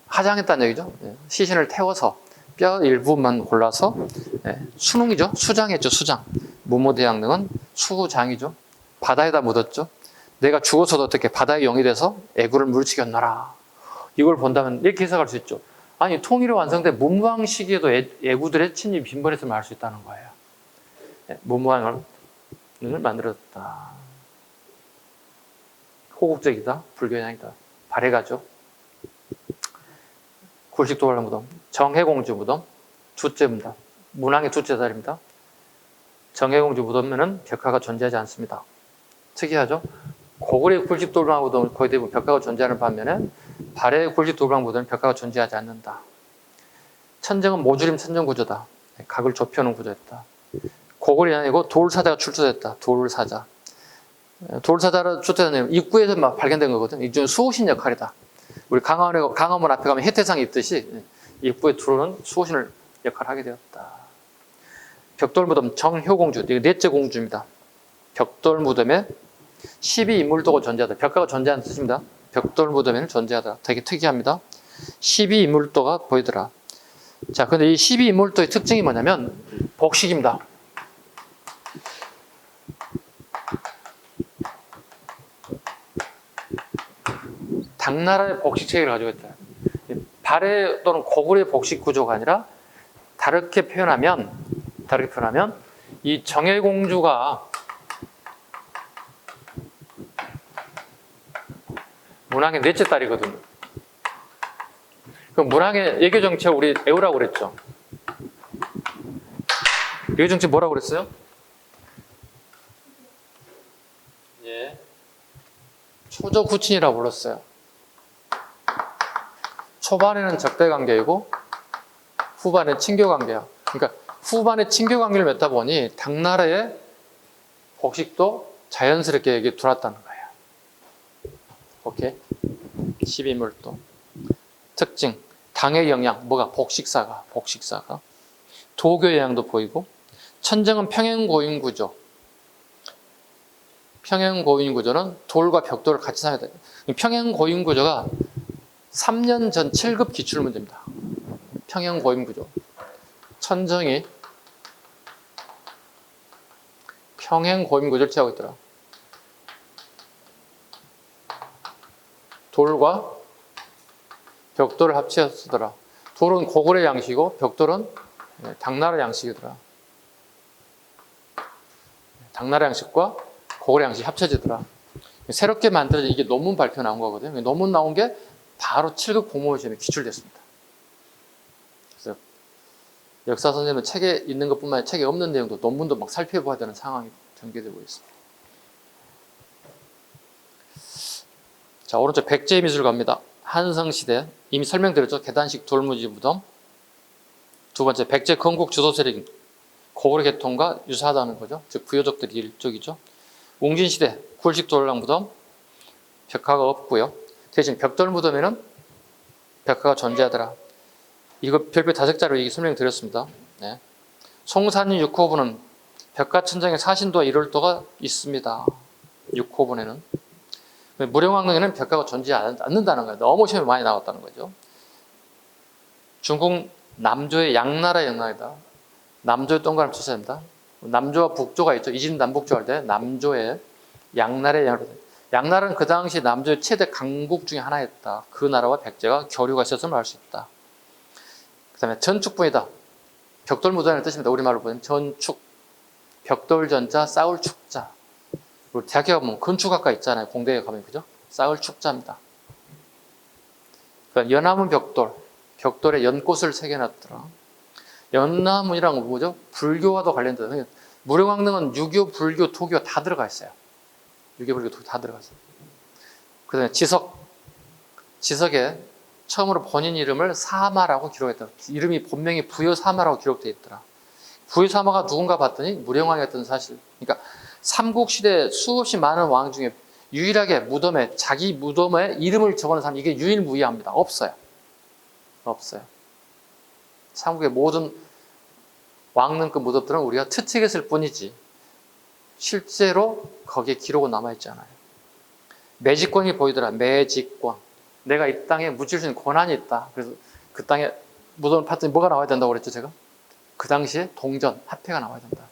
하장했다는 얘기죠. 시신을 태워서 뼈 일부만 골라서 수능이죠. 수장했죠. 수장. 문무대왕릉은 수장이죠. 바다에다 묻었죠. 내가 죽어서도 어떻게 바다의 영이 돼서 애구를 물리치겠노라. 이걸 본다면 이렇게 해석할 수 있죠. 아니 통일이 완성된 문무왕 시기에도 애구들의 침입 빈번했음을 알 수 있다는 거예요. 문무왕을 만들었다. 호국적이다. 불교향이다. 발해가죠. 굴식도알 무덤, 정혜공주 무덤, 두째 무덤, 문왕의 두째 자리입니다. 정혜공주 무덤에는 벽화가 존재하지 않습니다. 특이하죠? 고구려의 굴식도알 무덤은 거의 대부분 벽화가 존재하는 반면에 발해의 굴식도알 무덤은 벽화가 존재하지 않는다. 천정은 모주림 천정 구조다. 각을 좁혀놓은 구조였다. 고구려는 아니고 돌사자가 출토됐다. 돌사자. 돌사자를 출토된 입구에서 막 발견된 거거든. 이중 수호신 역할이다. 우리 강화문 앞에 가면 혜태상 입듯이 입구에 들어오는 수호신을 역할을 하게 되었다. 벽돌무덤 정효공주, 이거 넷째 공주입니다. 벽돌무덤에 12인물도가 존재하다. 벽화가 존재하는 뜻입니다. 벽돌무덤에는 존재하다. 되게 특이합니다. 12인물도가 보이더라. 자, 근데 이 12인물도의 특징이 뭐냐면 복식입니다. 당나라의 복식 체계를 가지고 있다. 발해 또는 고구려의 복식 구조가 아니라 다르게 표현하면 이 정혜공주가 문왕의 넷째 딸이거든요. 그 문왕의 예교 정체를 우리 애우라고 그랬죠. 예교 정체 뭐라고 그랬어요? 예, 초조구친이라고 불렀어요. 초반에는 적대관계이고 후반에 친교관계야. 그러니까 후반에 친교관계를 맺다 보니 당나라의 복식도 자연스럽게 여기 들어왔다는 거예요. 오케이? 12물도. 특징, 당의 영향, 뭐가? 복식사가. 도교의 영향도 보이고 천정은 평행고인구조. 평행고인구조는 돌과 벽돌을 같이 사용해야 돼요. 평행고인구조가 3년 전 7급 기출문제입니다. 평행고인구조. 천정이 평행고인구조를 취하고 있더라. 돌과 벽돌을 합치어서 쓰더라. 돌은 고구려 양식이고 벽돌은 당나라 양식이더라. 당나라 양식과 고구려 양식이 합쳐지더라. 새롭게 만들어진 이게 논문 발표 나온 거거든요. 논문 나온 게 바로 7급 공무원 시험에 기출됐습니다. 그래서 역사 선생님은 책에 있는 것뿐만 아니라 책에 없는 내용도 논문도 막 살펴봐야 되는 상황이 전개되고 있습니다. 자, 오른쪽 백제 미술가입니다. 한성시대, 이미 설명드렸죠. 계단식 돌무지 무덤. 두 번째 백제 건국 주도 세력 고구려 계통과 유사하다는 거죠. 즉 부여족들이 일족이죠. 웅진시대 굴식 돌랑 무덤 벽화가 없고요. 대신 벽돌 무덤에는 벽화가 존재하더라. 이거 별표 5자로 얘기 설명드렸습니다. 네. 송산리 6호분은 벽화 천장에 사신도와 일월도가 있습니다. 6호분에는. 무령왕릉에는 벽화가 존재하지 않는다는 거예요. 너무 시험에 많이 나왔다는 거죠. 중국 남조의 양나라 영락이다. 남조의 동그라미 투사입니다. 남조와 북조가 있죠. 이집 남북조 할 때 남조의 양나라의 영락이다. 양나라는 그 당시 남조의 최대 강국 중에 하나였다. 그 나라와 백제가 교류가 있었음을 알 수 있다. 그 다음에 전축분이다. 벽돌 무덤이라는 뜻입니다. 우리말로 보면 전축. 벽돌전자, 싸울 축자. 그리고 대학에 가면 건축학과 있잖아요. 공대에 가면 그죠? 싸울 축자입니다. 그러니까 연화문 벽돌. 벽돌에 연꽃을 새겨놨더라. 연화문이란 건 뭐죠? 불교와도 관련된. 무령왕릉은 유교, 불교, 도교 다 들어가 있어요. 유교, 불교, 도교 다 들어가 있어요. 그 다음에 지석. 지석에 처음으로 본인 이름을 사마라고 기록했다. 이름이 본명이 부여사마라고 기록되어 있더라. 부여사마가 누군가 봤더니 무령왕이었던 사실. 그러니까 삼국시대 수없이 많은 왕 중에 유일하게 무덤에 자기 무덤에 이름을 적어놓은 사람 이게 유일무이합니다. 없어요. 없어요. 삼국의 모든 왕릉급 무덤들은 우리가 트측했을 뿐이지 실제로 거기에 기록은 남아있지 않아요. 매직권이 보이더라. 매직권. 내가 이 땅에 묻힐 수 있는 권한이 있다. 그래서 그 땅에 무덤을 팠더니 뭐가 나와야 된다고 그랬죠, 제가? 그 당시에 동전, 화폐가 나와야 된다.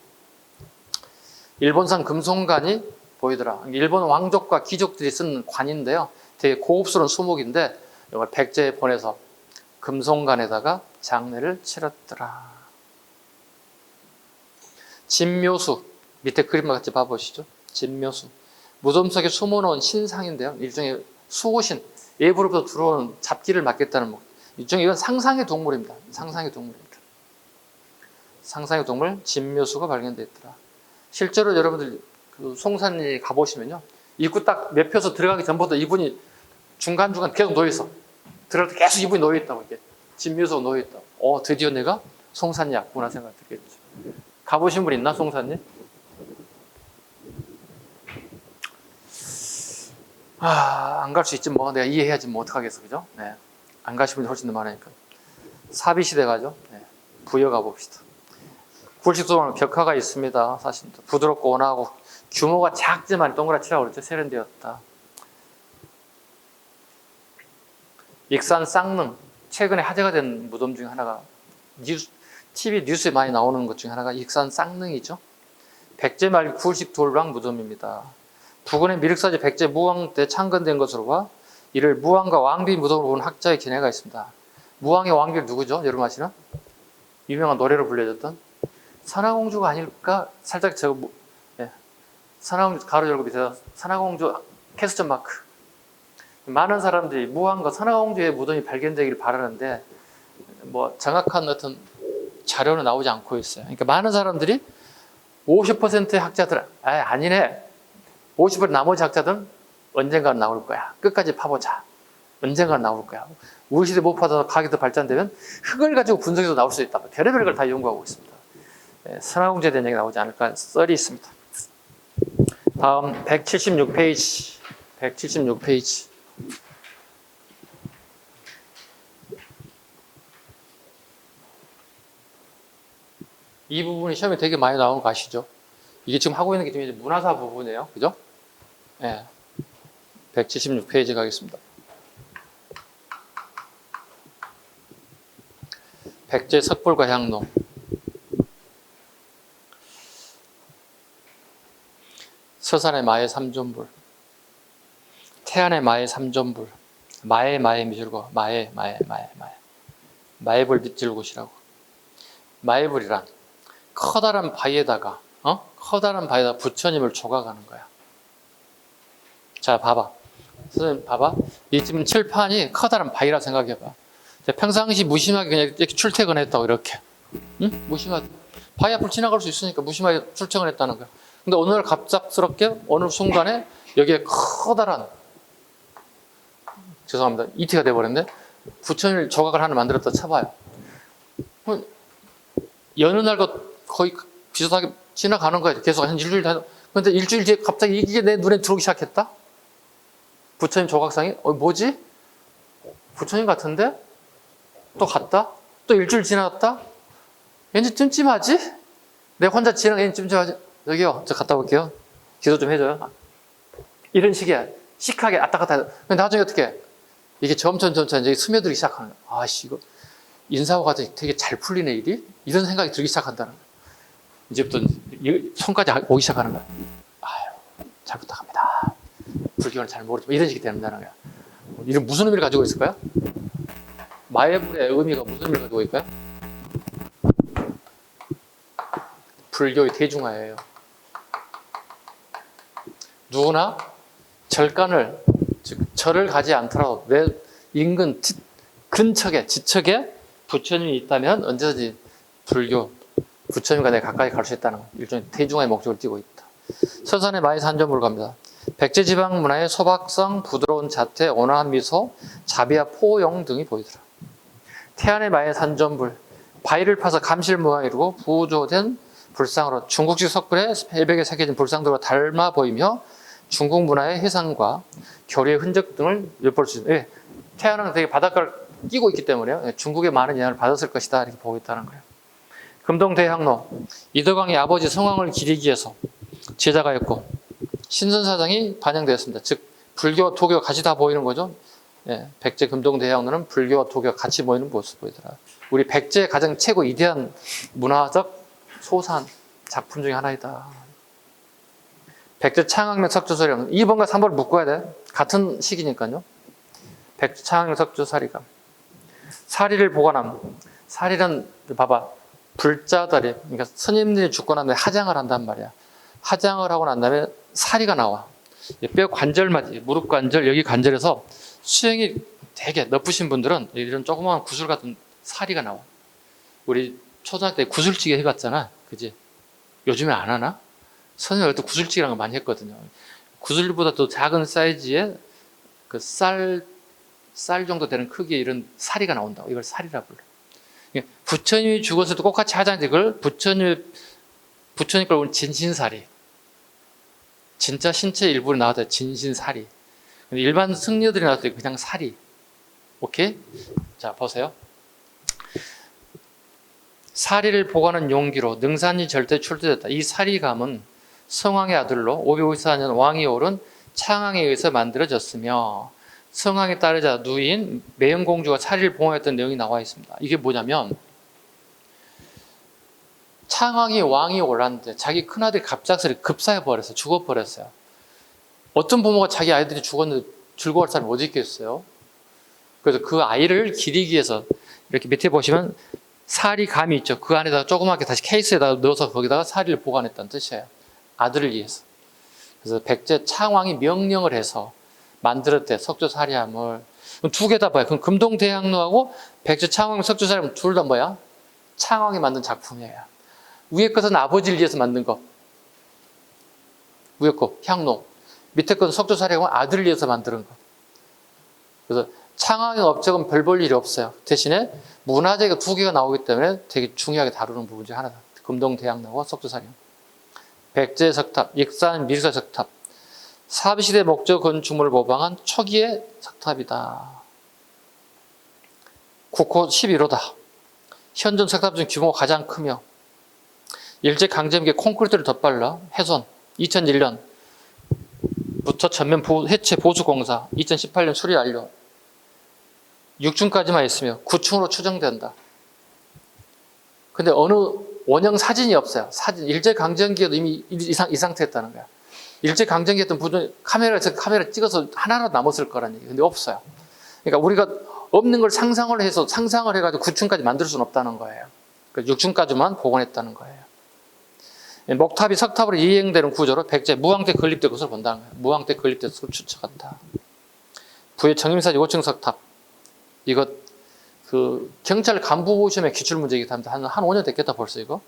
일본산 금송관이 보이더라. 일본 왕족과 귀족들이 쓴 관인데요. 되게 고급스러운 수목인데 이걸 백제에 보내서 금송관에다가 장례를 치렀더라. 진묘수, 밑에 그림과 같이 봐보시죠. 진묘수. 무덤 속에 숨어놓은 신상인데요. 일종의 수호신, 외부로부터 들어오는 잡기를 막겠다는 일종의 이건 상상의 동물입니다. 상상의 동물입니다. 상상의 동물 진묘수가 발견되어 있더라. 실제로 여러분들 그 송산리 가보시면요. 입구 딱 매표소 들어가기 전부터 이분이 중간중간 계속 놓여있어. 들어갈 때 계속 이분이 놓여있다고 이렇게. 진묘수가 놓여있다고. 드디어 내가 송산리 왔구나 생각 들겠죠. 가보신 분 있나 송산리? 안 갈 수 있지 뭐. 내가 이해해야지 뭐 어떡하겠어. 그죠? 네. 안 가신 분이 훨씬 더 많으니까. 사비시대 가죠. 네. 부여 가봅시다. 굴식소는 벽화가 있습니다. 사실 부드럽고 온화하고 규모가 작지만 동그랗지라고 그랬죠. 세련되었다. 익산 쌍릉. 최근에 화제가 된 무덤 중에 하나가 TV 뉴스에 많이 나오는 것 중에 하나가 익산 쌍릉이죠. 백제 말 굴식 돌랑 무덤입니다. 부근의 미륵사지 백제 무왕 때 창건된 것으로 봐 이를 무왕과 왕비 무덤으로 본 학자의 견해가 있습니다. 무왕의 왕비는 누구죠? 여러분 아시나? 유명한 노래로 불려졌던 선화공주가 아닐까? 살짝 선화공주 가로 열고 밑에 선화공주 캐스천 마크. 많은 사람들이 무왕과 선화공주의 무덤이 발견되기를 바라는데 뭐 정확한 어떤 자료는 나오지 않고 있어요. 그러니까 많은 사람들이 50%의 학자들은 아니네. 50% 나머지 학자들은 언젠가는 나올 거야. 끝까지 파보자. 언젠가는 나올 거야. 우리 시대 못 파도 과학이 더 발전되면 흑을 가지고 분석해서 나올 수 있다. 별의별 걸 다 연구하고 있습니다. 선화공주에 대한 얘기 나오지 않을까 썰이 있습니다. 다음 176페이지. 176페이지. 이 부분이 시험에 되게 많이 나오는 거 아시죠? 이게 지금 하고 있는 게 지금 문화사 부분이에요. 그죠? 네. 176페이지 가겠습니다. 백제 석불과 향농. 서산의 마의 삼존불. 태안의 마의 삼존불. 마의 미줄고 마의불 밑줄곳이라고. 마의불이란 커다란 바위에다가 부처님을 조각하는 거야. 자, 봐봐. 선생님, 봐봐. 이 지금 칠판이 커다란 바위라 생각해봐. 평상시 무심하게 그냥 이렇게 출퇴근했다고, 이렇게. 응? 무심하게. 바위 앞을 지나갈 수 있으니까 무심하게 출퇴근했다는 거야. 근데 어느 날 갑작스럽게, 어느 순간에 여기에 커다란, 죄송합니다. 이티가 돼버렸는데, 부처님을 조각을 하나 만들었다 쳐봐요. 여느 날 거의 비슷하게 지나가는 거예요. 계속 한 일주일 다. 그런데 일주일 뒤에 갑자기 이게 내 눈에 들어오기 시작했다? 부처님 조각상이, 뭐지? 부처님 같은데? 또 갔다? 또 일주일 지나갔다? 왠지 찜찜하지? 내가 혼자 지나가 왠지 찜찜하지? 여기요, 저 갔다 올게요. 기도 좀 해줘요. 이런 식이야. 시크하게 왔다 갔다 해서. 근데 나중에 어떻게 이게 점점 이제 스며들기 시작하는 거야. 아씨, 이거 인사하고 가더니 되게 잘 풀리네, 일이? 이런 생각이 들기 시작한다는 거야. 이제부터 손까지 오기 시작하는 거야. 아유, 잘 부탁합니다. 불교는 잘 모르지만 이런 식이 된다는 거야. 이런 무슨 의미를 가지고 있을까요? 마예불의 의미가 무슨 의미를 가지고 있을까요? 불교의 대중화예요. 누구나 절간을, 즉 절을 가지 않더라도 내 인근 근처에 지척에 부처님이 있다면 언제든지 불교 부처님과 내가 가까이 갈 수 있다는 일종의 대중화의 목적을 띠고 있다. 서산의 마이산전부를 갑니다. 백제지방 문화의 소박성, 부드러운 자태, 온화한 미소, 자비와 포용 등이 보이더라. 태안의 마이산전불, 바위를 파서 감실 모양을 이루고 부조된 불상으로 중국식 석굴의 해벽에 새겨진 불상들과 닮아 보이며 중국 문화의 해상과 교리의 흔적 등을 엿볼 수 있습니다. 태안은 되게 바닷가를 끼고 있기 때문에 중국의 많은 영향을 받았을 것이다 이렇게 보고 있다는 거예요. 금동대향로, 이덕왕의 아버지 성왕을 기리기 위해서 제자가였고 신선사상이 반영되었습니다. 즉 불교, 도교 같이 다 보이는 거죠. 백제 금동대향로는 불교와 도교가 같이 보이는 모습 보이더라. 우리 백제의 가장 최고 위대한 문화적 소산 작품 중에 하나이다. 백제 창학명 석조사리감 2번과 3번을 묶어야 돼. 같은 시기니까요. 백제 창학명 석조사리감. 사리를 보관함. 사리는 봐봐. 불자다리. 그러니까 스님들이 죽고 난 다음에 하장을 한단 말이야. 하장을 하고 난 다음에 사리가 나와. 뼈 관절마디, 무릎 관절, 여기 관절에서 수행이 되게 높으신 분들은 이런 조그마한 구슬 같은 사리가 나와. 우리 초등학교 때 구슬찌개 해봤잖아. 그지? 요즘에 안 하나? 선생님 어릴 때 구슬찌개라는 거 많이 했거든요. 구슬보다 더 작은 사이즈의 그 쌀 정도 되는 크기의 이런 사리가 나온다고. 이걸 사리라 불러. 부처님이 죽었을 때 똑같이 하자는데 그걸 부처님 걸 보면 진신사리. 진짜 신체 일부로 나왔다. 진신사리. 근데 일반 승려들이 나왔을 때 그냥 사리. 오케이? 자, 보세요. 사리를 보관한 용기로 능산이 절대 출두됐다. 이 사리감은 성왕의 아들로 554년 왕이 오른 창왕에 의해서 만들어졌으며 성왕에 따르자 누이인 매연공주가 사리를 봉헌했던 내용이 나와 있습니다. 이게 뭐냐면 창왕이 왕이 올랐는데 자기 큰아들이 갑작스레 급사해버렸어요. 죽어버렸어요. 어떤 부모가 자기 아이들이 죽었는데 즐거워할 사람이 어디 있겠어요? 그래서 그 아이를 기리기 위해서 이렇게 밑에 보시면 사리감이 있죠. 그 안에다가 조그맣게 다시 케이스에다가 넣어서 거기다가 사리를 보관했다는 뜻이에요. 아들을 위해서. 그래서 백제 창왕이 명령을 해서 만들었대. 석조사리함을. 두 개 다 봐요. 그럼 금동대향로하고 백제 창왕 석조사리함 둘 다 뭐야? 창왕이 만든 작품이에요. 위에 것은 아버지를 위해서 만든 거. 위에 거 향로. 밑에 것은 석조사리함은 아들을 위해서 만드는 거. 그래서 창왕의 업적은 별 볼 일이 없어요. 대신에 문화재가 두 개가 나오기 때문에 되게 중요하게 다루는 부분 중 하나다. 금동대향로와 석조사리함. 백제 석탑, 익산 미르사 석탑. 사비시대 목적 건축물을 모방한 초기의 석탑이다. 국호 11호다. 현존 석탑 중 규모가 가장 크며 일제강점기에 콘크리트를 덧발라 훼손 2001년부터 전면 해체 보수공사 2018년 수리 완료 6층까지만 있으며 9층으로 추정된다. 근데 어느 원형 사진이 없어요. 사진 일제강점기에도 이미 이 상태였다는 거야. 일제강점기였던 분은 카메라 찍어서 하나라도 남았을 거라는 얘기. 근데 없어요. 그러니까 우리가 없는 걸 상상을 해가지고 9층까지 만들 수는 없다는 거예요. 그러니까 6층까지만 복원했다는 거예요. 목탑이 석탑으로 이행되는 구조로 백제 무왕 때 건립된 것을 본다는 거예요. 무왕 때 건립된 것을 추측한다. 부의 정림사지 5층 석탑. 이거 그 경찰 간부 보시면 기출문제이기 때문에 한 5년 됐겠다 벌써 이거.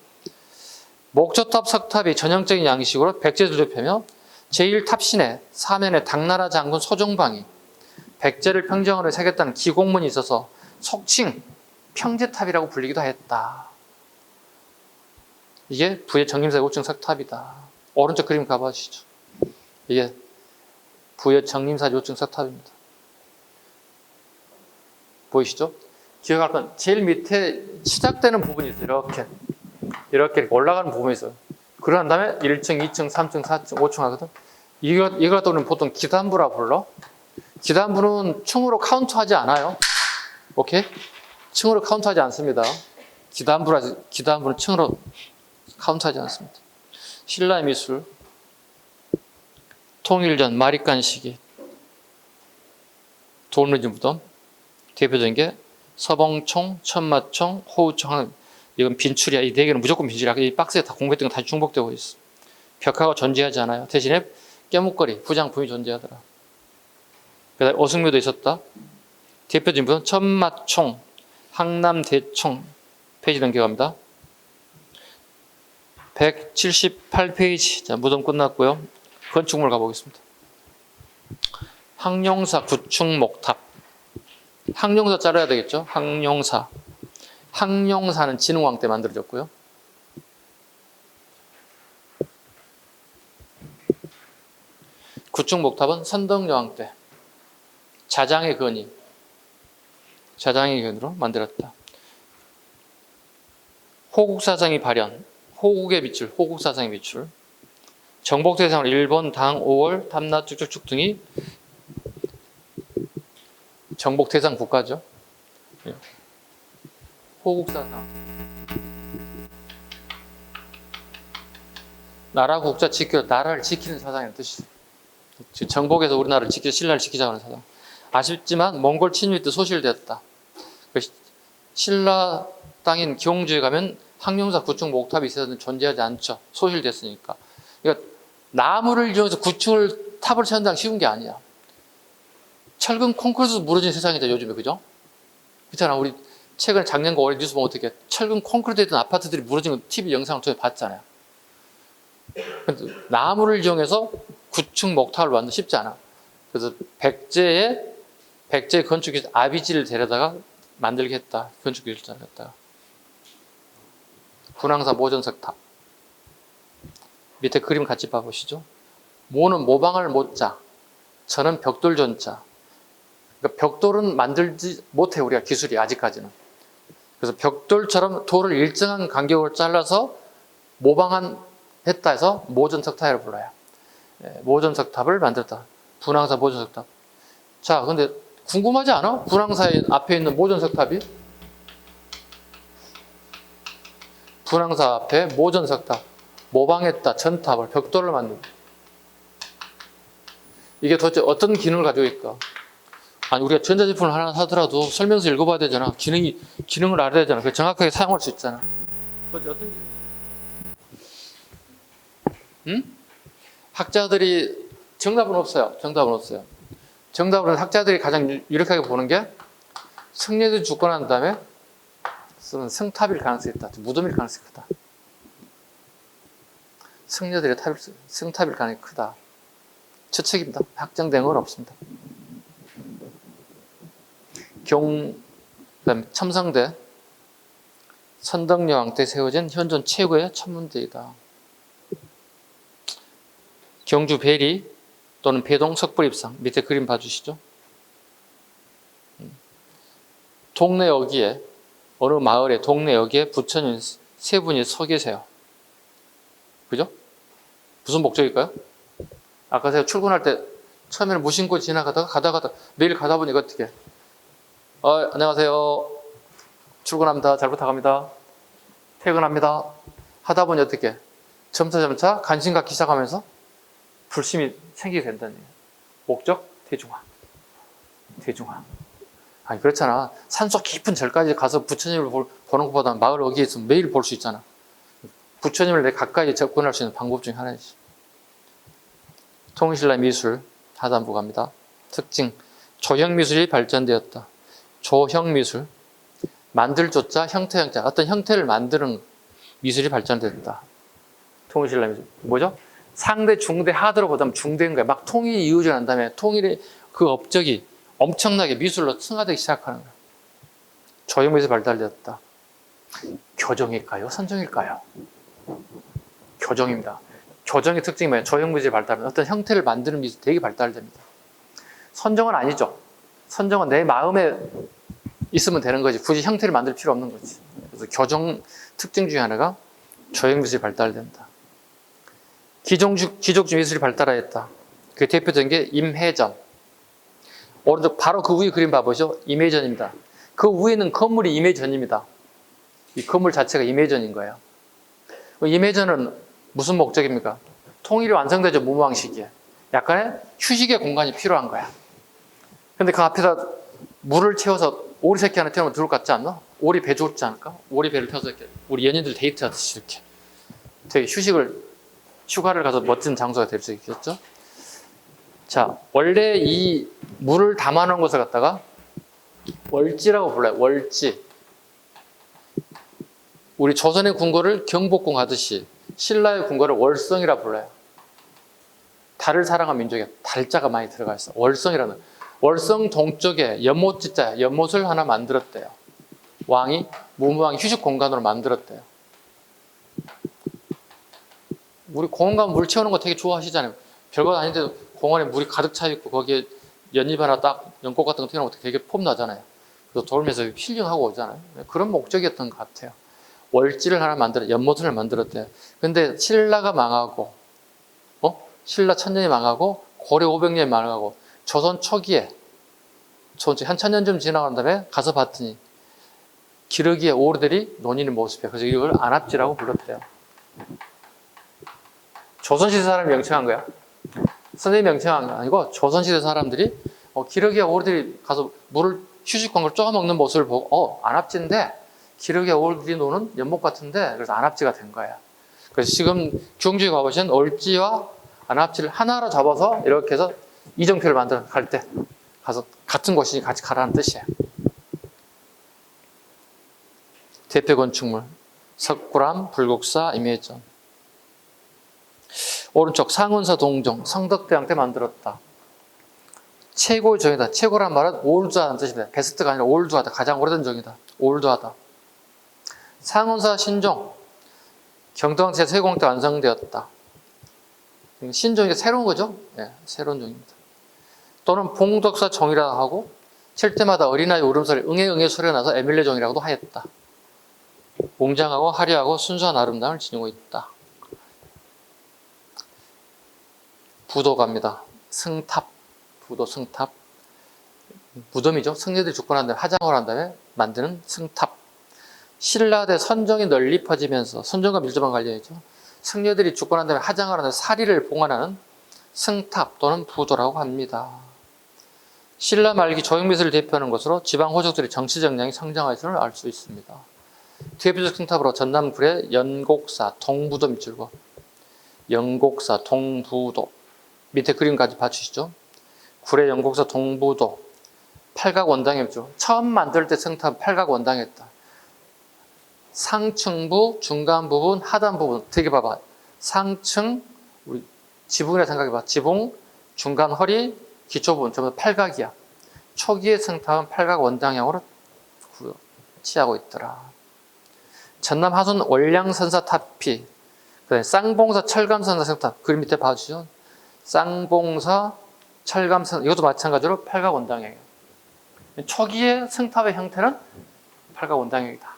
목조탑 석탑이 전형적인 양식으로 백제를 좁혀며 제1탑신에 사면에 당나라 장군 소종방이 백제를 평정으로 새겼다는 기공문이 있어서 속칭 평제탑이라고 불리기도 했다. 이게 부의 정림사 5층 석탑이다. 오른쪽 그림 가보시죠. 이게 부의 정림사 5층 석탑입니다. 보이시죠? 기억할 건 제일 밑에 시작되는 부분이 있어요. 이렇게 올라가는 부분이 있어요. 그러한 다음에 1층, 2층, 3층, 4층, 5층 하거든. 이걸 또 우리는 보통 기단부라 불러. 기단부는 층으로 카운트하지 않아요. 오케이? 층으로 카운트하지 않습니다. 기단부는 층으로 카운트하지 않습니다. 신라의 미술, 통일전, 마립간 시기, 돌무지 무덤, 대표적인 게 서봉총, 천마총, 호우총. 이건 빈출이야. 이 네 개는 무조건 빈출이야. 이 박스에 다 공부했던 건 다 중복되고 있어. 벽화가 존재하지 않아요. 대신에 깨목걸이, 부장품이 존재하더라. 그다음에 어승묘도 있었다. 대표적인 분은 천마총, 항남대총. 페이지 넘겨갑니다. 178페이지. 자, 무덤 끝났고요. 건축물 가보겠습니다. 항룡사 구축목탑. 항룡사 자르야 되겠죠? 항룡사. 항룡사는 진흥왕 때 만들어졌고요. 구축목탑은 선덕여왕 때 자장의 근으로 만들었다. 호국사상이 발현, 호국의 비출, 호국사상의 비출. 정복대상으로 일본, 당, 5월, 탐나 쭉쭉쭉 등이 정복대상 국가죠. 호국사상. 나라 국자 지켜, 나라를 지키는 사상이라는 뜻이죠. 정복에서 우리나라를 신라를 지키자고 하는 사상. 아쉽지만 몽골 침입 때 소실되었다. 신라 땅인 경주에 가면 항룡사 구축 목탑이 있어서는 존재하지 않죠. 소실됐으니까. 그러니까 나무를 이용해서 구축을 탑을 세운다는 쉬운 게 아니야. 철근 콘크리트 무너진 세상이죠, 요즘에. 그죠? 그렇잖아. 우리 최근에 작년과 올해 뉴스 보면 어떻게 철근 콘크리트에 있던 아파트들이 무너진 거 TV 영상을 통해 봤잖아요. 나무를 이용해서 구축 목탑을 만들기 쉽지 않아. 그래서 백제의 건축기술 아비지를 데려다가 만들게 했다. 건축기술자를 했다가. 군왕사 모전석탑. 밑에 그림 같이 봐보시죠. 모는 모방을 못자, 저는 벽돌전자. 그러니까 벽돌은 만들지 못해, 우리가 기술이 아직까지는. 그래서 벽돌처럼 돌을 일정한 간격으로 잘라서 했다 해서 모전석탑이라고 불러요. 모전석탑을 만들었다. 분황사 모전석탑. 자, 근데 궁금하지 않아? 분황사 앞에 있는 모전석탑이? 분황사 앞에 모전석탑. 모방했다. 전탑을, 벽돌을 만든다. 이게 도대체 어떤 기능을 가지고 있을까? 아니, 우리가 전자제품을 하나 사더라도 설명서 읽어봐야 되잖아. 기능을 알아야 되잖아. 그 정확하게 사용할 수 있잖아. 도대체 어떤 기능이? 응? 학자들이 정답은 없어요. 정답은 학자들이 가장 유력하게 보는 게 승려들이 죽고 난 다음에 쓰는 성탑일 가능성이 있다. 무덤일 가능성이 크다. 승려들의 성탑일 가능성이 크다. 추측입니다. 확정된 건 없습니다. 그다음에 첨성대, 선덕여왕 때 세워진 현존 최고의 천문대이다. 경주 배리 또는 배동 석불입상. 밑에 그림 봐주시죠. 동네 여기에, 어느 마을에 동네 여기에 부처님 세 분이 서 계세요. 그죠? 무슨 목적일까요? 아까 제가 출근할 때 처음에는 무심코 가다가 매일 가다 보니까 어떻게? 안녕하세요. 출근합니다. 잘 부탁합니다. 퇴근합니다. 하다 보니 어떻게? 점차 관심 갖기 시작하면서 불심이 생기게 된다는 얘기예요. 목적? 대중화. 아니, 그렇잖아. 산속 깊은 절까지 가서 부처님을 보는 것보다 마을 어귀에 있으면 매일 볼 수 있잖아. 부처님을 내 가까이 접근할 수 있는 방법 중에 하나이지. 통일신라 미술 하단부 갑니다. 특징, 조형미술이 발전되었다. 조형미술, 만들 조자, 형태 형자, 어떤 형태를 만드는 미술이 발전됐다. 통일신라 미술 뭐죠? 상대, 중대, 하대로 보다면 중대인 거야. 막 통일이 이루어져 난 다음에 통일의 그 업적이 엄청나게 미술로 승화되기 시작하는 거야. 조형미술이 발달되었다. 교정일까요? 선정일까요? 교정입니다. 교정의 특징이 뭐예요? 조형미술이 발달하면 어떤 형태를 만드는 미술이 되게 발달됩니다. 선정은 아니죠. 선정은 내 마음에 있으면 되는 거지. 굳이 형태를 만들 필요 없는 거지. 그래서 교정 특징 중에 하나가 조형미술이 발달된다. 기족주 미술이 발달하였다. 그 대표적인 게 임해전. 오른쪽 바로 그 위에 그림 봐보죠. 임해전입니다. 그 위에는 건물이 임해전입니다. 이 건물 자체가 임해전인 거예요. 임해전은 무슨 목적입니까? 통일이 완성되죠. 무모왕 시기에. 약간의 휴식의 공간이 필요한 거야. 근데 그 앞에다 물을 채워서 오리 새끼 하나 태우면 좋을 것 같지 않나? 오리 배 좋지 않을까? 오리 배를 태워서 이렇게 우리 연인들 데이트하듯이 이렇게 되게 휴가를 가서 멋진 장소가 될 수 있겠죠? 자, 원래 이 물을 담아놓은 것을 갖다가 월지라고 불러요. 월지. 우리 조선의 궁궐을 경복궁 하듯이 신라의 궁궐을 월성이라 불러요. 달을 사랑한 민족에 달자가 많이 들어가 있어. 월성이라는. 월성 동쪽에 연못지자, 연못을 하나 만들었대요. 왕이 무무왕이 휴식 공간으로 만들었대요. 우리 공원 가면 물 채우는 거 되게 좋아하시잖아요. 별거 아닌데도 공원에 물이 가득 차 있고 거기에 연잎 하나 딱 연꽃 같은 거 튀어나오면 되게 폼나잖아요. 그래서 돌면서 힐링하고 오잖아요. 그런 목적이었던 것 같아요. 월지를 하나 연못을 만들었대요. 근데 신라가 망하고, 신라 천년이 망하고, 고려 500년이 망하고, 조선 초기에, 한 1000년쯤 지나간 다음에 가서 봤더니, 기러기의 오리들이 논이는 모습이에요. 그래서 이걸 안압지라고 불렀대요. 조선시대 사람이 명칭한 거야. 선생님이 명칭한 게 아니고, 조선시대 사람들이, 기러기의 오리들이 가서 물을, 휴식광을 쪼아먹는 모습을 보고, 안압지인데, 기러기의 오리들이 노는 연못 같은데, 그래서 안압지가 된 거야. 그래서 지금 경주에 가보시면 월지와 안압지를 하나로 잡아서 이렇게 해서 이정표를 만들어 갈 때 가서 같은 곳이 같이 가라는 뜻이에요. 대표 건축물 석굴암, 불국사, 임해전. 오른쪽 상운사 동정, 성덕대왕 때 만들었다. 최고의 정이다. 최고란 말은 올드하다는 뜻입니다. 베스트가 아니라 올드하다. 가장 오래된 정이다. 올드하다. 상운사 신종, 경동왕 제3공때 완성되었다. 신종이 새로운 거죠? 네, 새로운 종입니다. 또는 봉덕사 종이라 하고 칠 때마다 어린아이 울음소리 응애 소리가 나서 에밀레 종이라고도 하였다. 웅장하고 화려하고 순수한 아름다움을 지니고 있다. 부도갑니다. 승탑, 부도 승탑. 무덤이죠. 승려들이 죽고 난 다음에 화장을 한 다음에 만드는 승탑. 신라대 선정이 널리 퍼지면서 선정과 밀접한 관련이 있죠. 승려들이 죽고 난 다음에 화장을 한 다음에 사리를 봉헌하는 승탑 또는 부도라고 합니다. 신라 말기 조형미술을 대표하는 것으로 지방 호족들의 정치 역량이 성장하였음을 알 수 있습니다. 대표적 승탑으로 전남 구례 연곡사 동부도 밑줄과 연곡사 동부도 밑에 그림까지 봐주시죠. 구례 연곡사 동부도 팔각 원당이었죠. 처음 만들 때 승탑 팔각 원당이었다. 상층부, 중간 부분, 하단 부분 되게 봐봐. 상층, 우리 지붕이라 생각해봐. 지붕, 중간 허리, 기초 부분 전부 팔각이야. 초기의 승탑은 팔각 원당형으로 취하고 있더라. 전남 하순 월량선사 탑피, 쌍봉사 철감선사 승탑 그림 밑에 봐주죠. 쌍봉사 철감선 이것도 마찬가지로 팔각 원당형이에요. 초기의 승탑의 형태는 팔각 원당형이다.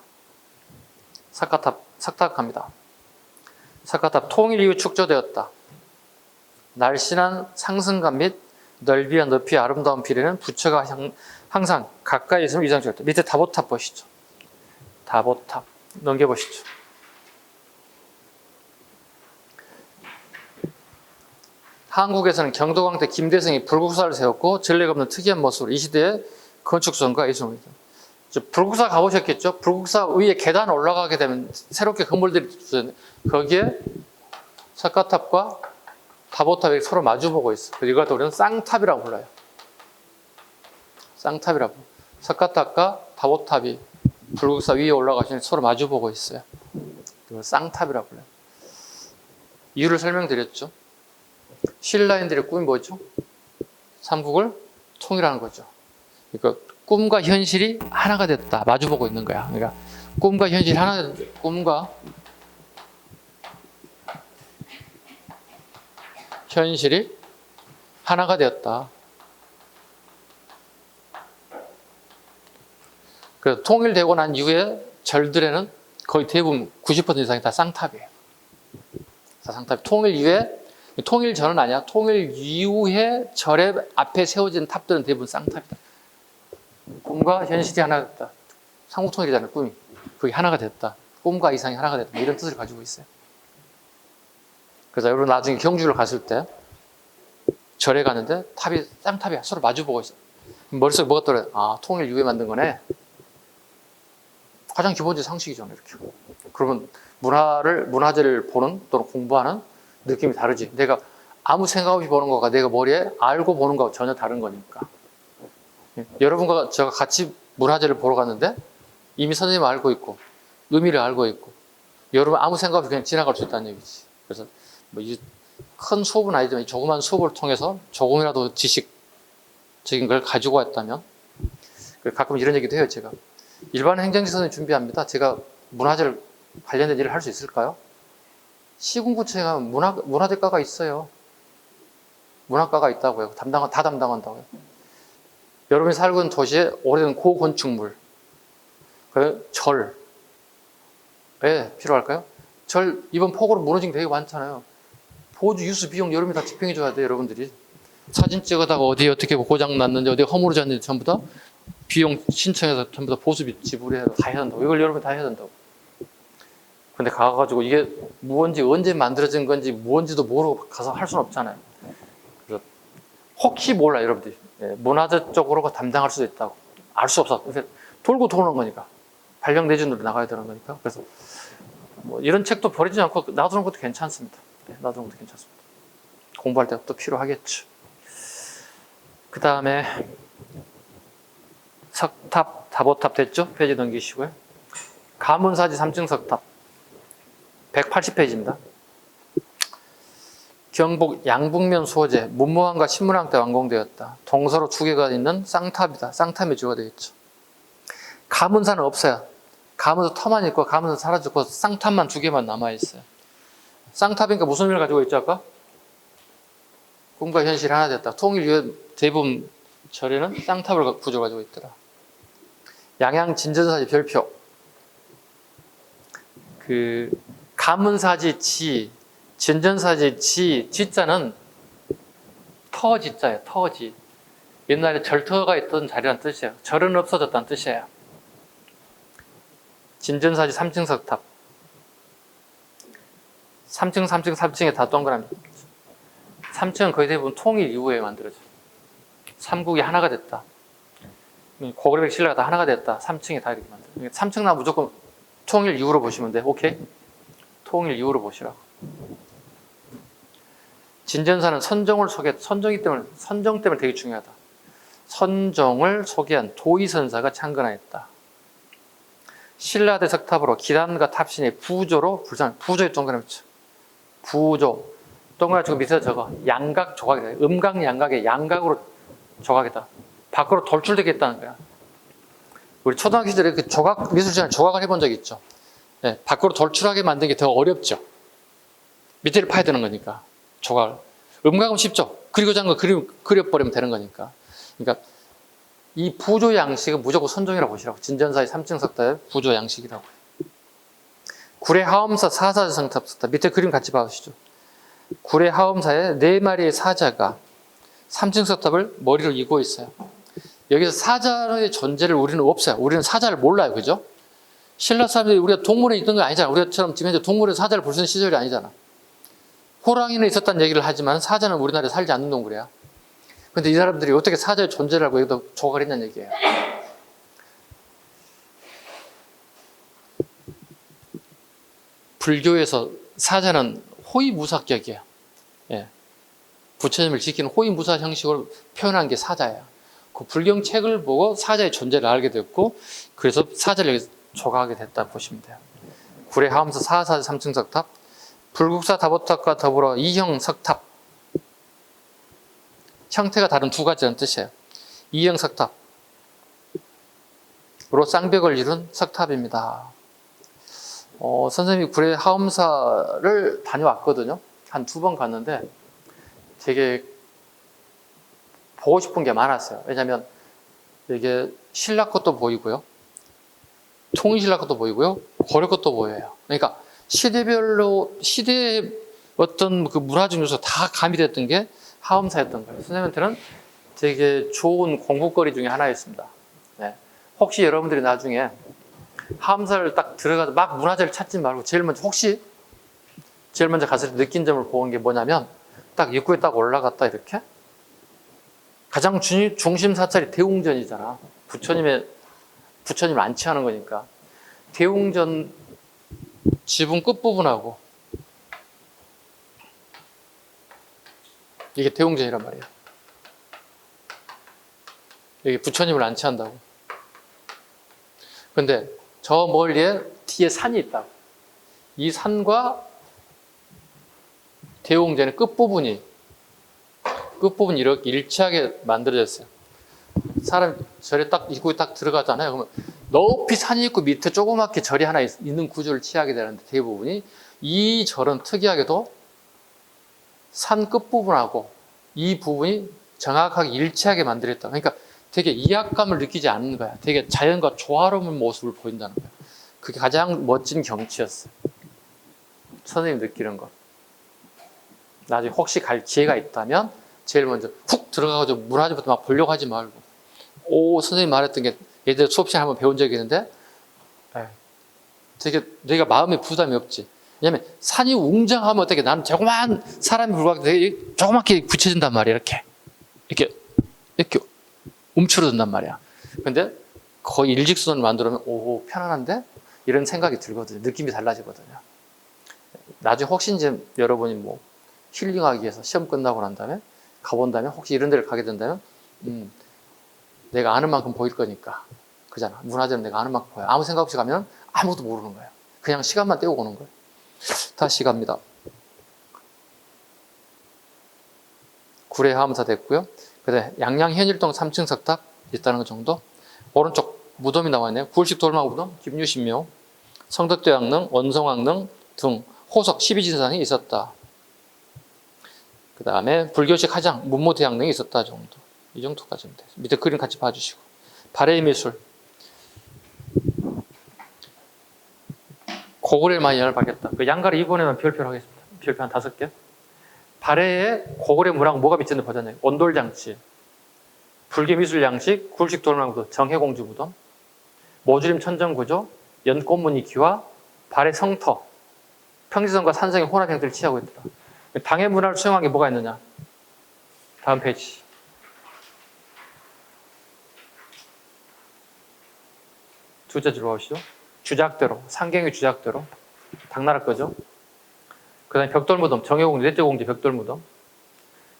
석가탑, 석탑갑니다. 석가탑 통일 이후 축조되었다. 날씬한 상승감 및 넓이와 높이의 아름다운 비례는 부처가 항상 가까이 있음을 이상적이었다. 밑에 다보탑 보시죠. 다보탑 넘겨보시죠. 한국에서는 경도광 때 김대성이 불국사를 세웠고 전례가 없는 특이한 모습으로 이 시대의 건축성과 예술입니다. 불국사 가보셨겠죠? 불국사 위에 계단 올라가게 되면 새롭게 건물들이 있어요. 거기에 석가탑과 다보탑이 서로 마주보고 있어. 이걸 우리는 쌍탑이라고 불러요. 쌍탑이라고. 석가탑과 다보탑이 불국사 위에 올라가시면 서로 마주보고 있어요. 이걸 쌍탑이라고 불러요. 이유를 설명드렸죠. 신라인들의 꿈이 뭐죠? 삼국을 통일하는 거죠. 그러니까 꿈과 현실이 하나가 됐다. 마주보고 있는 거야. 그러니까 꿈과 현실이 하나 됐다. 꿈과 현실이 하나가 되었다. 그래서 통일되고 난 이후에 절들에는 거의 대부분 90% 이상이 다 쌍탑이에요. 다 쌍탑. 통일 이후에, 통일 전은 아니야. 통일 이후에 절의 앞에 세워진 탑들은 대부분 쌍탑이다. 꿈과 현실이 하나가 됐다. 삼국통일이잖아요, 꿈이. 그게 하나가 됐다. 꿈과 이상이 하나가 됐다. 이런 뜻을 가지고 있어요. 그래서 여러분 나중에 경주를 갔을 때 절에 가는데 탑이 쌍탑이야. 서로 마주보고 있어. 머릿속에 뭐가 떠올라요? 아, 통일 이후에 만든 거네. 가장 기본적인 상식이잖아요, 이렇게. 그러면 문화재를 보는 또는 공부하는 느낌이 다르지. 내가 아무 생각 없이 보는 거가 내가 머리에 알고 보는 거하고 전혀 다른 거니까. 여러분과 제가 같이 문화재를 보러 갔는데 이미 선생님 알고 있고 의미를 알고 있고 여러분 아무 생각 없이 그냥 지나갈 수 있다는 얘기지. 그래서 뭐 큰 수업은 아니지만 이 조그만 수업을 통해서 조금이라도 지식적인 걸 가지고 왔다면 가끔 이런 얘기도 해요, 제가. 일반 행정지 선생님 준비합니다. 제가 문화재를 관련된 일을 할 수 있을까요? 시군구청에 가면 문화재과가 있어요. 문화과가 있다고요. 다 담당한다고요. 여러분이 살고 있는 도시에 오래된 고건축물, 절에 필요할까요? 절 이번 폭우로 무너진 게 되게 많잖아요. 보조 유수 비용 여러분이 다 집행해 줘야 돼요, 여러분들이. 사진 찍어다가 어디 어떻게 고장 났는지 어디 허물어졌는지 전부 다 비용 신청해서 전부 다 보수비 지불해서 다 해야 한다고. 이걸 여러분이 다 해야 된다고. 근데 가가지고 이게 무언지 언제 만들어진 건지 무언지도 모르고 가서 할 수는 없잖아요. 그래서 혹시 몰라 여러분들이. 문화재 쪽으로 담당할 수도 있다고. 알 수 없어. 돌고 도는 거니까. 발령 내준으로 나가야 되는 거니까. 그래서 뭐 이런 책도 버리지 않고 놔두는 것도 괜찮습니다. 놔두는 것도 괜찮습니다. 공부할 때 또 필요하겠죠. 그 다음에 석탑, 다보탑 됐죠? 페이지 넘기시고요. 가문사지 3층 석탑 180페이지입니다. 경북 양북면 수호제 문무왕과 신문왕 때 완공되었다. 동서로 두 개가 있는 쌍탑이다. 쌍탑이 주가 되겠죠. 가문사는 없어요. 가문사 터만 있고 가문사 사라졌고 쌍탑만 두 개만 남아있어요. 쌍탑이니까 무슨 의미를 가지고 있죠 아까? 꿈과 현실이 하나 됐다. 통일 이후에 대부분 절에는 쌍탑을 구조 가지고 있더라. 양양 진전사지 별표. 가문사지 지, 진전사지 지, 지자는 터지자예요. 터지. 옛날에 절터가 있던 자리란 뜻이에요. 절은 없어졌다는 뜻이에요. 진전사지 3층 석탑. 3층에 다 동그라미. 3층은 거의 대부분 통일 이후에 만들어져요. 삼국이 하나가 됐다. 고구려백 신라가 다 하나가 됐다. 3층에 다 이렇게 만들어요. 3층 나 무조건 통일 이후로 보시면 돼. 오케이? 통일 이후로 보시라고. 진전사는 선정 때문에 되게 중요하다. 선정을 소개한 도의선사가 창건하였다. 신라대 석탑으로 기단과 탑신이 부조로 부조의 동그라미 쳐. 부조. 동그라미 치고 밑에 적어. 양각 조각이다. 음각 양각의 양각으로 조각이다. 밖으로 돌출되겠다는 거야. 우리 초등학교 시절에 그 미술 시간에 조각을 해본 적 있죠. 네, 밖으로 돌출하게 만드는 게 더 어렵죠. 밑에를 파야 되는 거니까. 조각을. 음각은 쉽죠. 그리고자 하는 거 그려버리면 되는 거니까. 그러니까 이 부조 양식은 무조건 선종이라고 보시라고. 진전사의 3층 석탑의 부조 양식이라고. 구례 하엄사 사사지 성탑 석탑. 밑에 그림 같이 봐주시죠. 구례 하엄사에 4마리의 사자가 3층 석탑을 머리로 이고 있어요. 여기서 사자의 존재를 우리는 없어요. 우리는 사자를 몰라요. 그죠? 신라 사람들이 우리가 동물에 있던 게 아니잖아. 우리처럼 지금 현재 동물에 사자를 볼 수 있는 시절이 아니잖아. 호랑이는 있었다는 얘기를 하지만 사자는 우리나라에 살지 않는 동물이야. 근데 이 사람들이 어떻게 사자의 존재를 알고 여기다 조각을 했냐는 얘기예요. 불교에서 사자는 호위무사격이에요. 예. 부처님을 지키는 호위무사 형식으로 표현한 게 사자예요. 그 불경 책을 보고 사자의 존재를 알게 됐고, 그래서 사자를 여기서 조각하게 됐다 보시면 돼요. 구례 하엄사 사사지 3층 석탑, 불국사 다보탑과 더불어 이형 석탑. 형태가 다른 두 가지라는 뜻이에요. 이형 석탑으로 쌍벽을 이룬 석탑입니다. 선생님이 구례 하엄사를 다녀왔거든요. 한 2번 갔는데 되게 보고 싶은 게 많았어요. 왜냐하면 이게 신라 것도 보이고요, 통일신라 것도 보이고요, 고려 것도 보여요. 그러니까 시대별로 시대의 어떤 그 문화적 요소 다 가미됐던 게 하엄사였던 거예요. 선생님한테는 되게 좋은 공부거리 중에 하나였습니다. 네. 혹시 여러분들이 나중에 하엄사를 딱 들어가서 막 문화재를 찾지 말고 제일 먼저 가서 느낀 점을 보는 게 뭐냐면, 딱 입구에 딱 올라갔다 이렇게 가장 중심 사찰이 대웅전이잖아. 부처님을 안치하는 거니까. 대웅전 지붕 끝부분하고 이게 대웅전이란 말이야. 여기 부처님을 안치한다고. 근데 저 멀리에 뒤에 산이 있다고. 이 산과 대웅전의 끝부분이 이렇게 일치하게 만들어졌어요. 사람 절에 딱 입구에 딱 들어가잖아요. 그러면 높이 산이 있고 밑에 조그맣게 절이 하나 있는 구조를 취하게 되는데, 대부분이 이 절은 특이하게도 산 끝부분하고 이 부분이 정확하게 일치하게 만들었다. 그러니까 되게 이악감을 느끼지 않는 거야. 되게 자연과 조화로운 모습을 보인다는 거야. 그게 가장 멋진 경치였어요. 선생님 느끼는 거. 나중에 혹시 갈 기회가 있다면 제일 먼저 훅 들어가가지고 문화재부터 막 보려고 하지 말고, 선생님 말했던 게 예전에 수업 시간에 한번 배운 적이 있는데, 되게 내가 마음에 부담이 없지. 왜냐면 산이 웅장하면 어떻게, 나는 조그만 사람이 불과하게 되게 조그맣게 붙여진단 말이야. 이렇게 움츠러든단 말이야. 근데 거의 일직선을 만들면 편안한데? 이런 생각이 들거든요. 느낌이 달라지거든요. 나중에 혹시 이제 여러분이 뭐 힐링하기 위해서 시험 끝나고 난 다음에 가본다면, 혹시 이런 데를 가게 된다면, 내가 아는 만큼 보일 거니까. 그잖아. 문화재는 내가 아는 만큼 보여. 아무 생각 없이 가면 아무것도 모르는 거예요. 그냥 시간만 때우고 오는 거예요. 다시 갑니다. 구례 하엄사 됐고요. 그다음에 양양 현일동 3층 석탑 있다는 것 정도. 오른쪽 무덤이 나와 있네요. 굴식 돌망 무덤, 김유신묘, 성덕대 왕릉, 원성왕릉 등 호석 12진상이 있었다. 그 다음에 불교식 화장, 문모대양릉이 있었다 정도. 이 정도까지는 돼요. 밑에 그림 같이 봐주시고. 발해의 미술. 고구려를 많이 영향을 받겠다. 그 양가를 이번에만 별표를 하겠습니다. 별표 한 5개. 발해에 고구려 문화가 뭐가 미치는 버전이에요. 온돌장치, 불교미술 양식, 굴식 돌망구도, 정해공주 무덤, 모주림 천정구조, 연꽃무늬 기와, 발해 성터, 평지성과 산성의 혼합 형태를 취하고 있다. 당의 문화를 수용한 게 뭐가 있느냐. 다음 페이지. 두째 줄로 가시죠. 주작대로, 상경의 주작대로, 당나라 거죠. 그 다음에 벽돌무덤, 정해공주, 넷째 공주 벽돌무덤.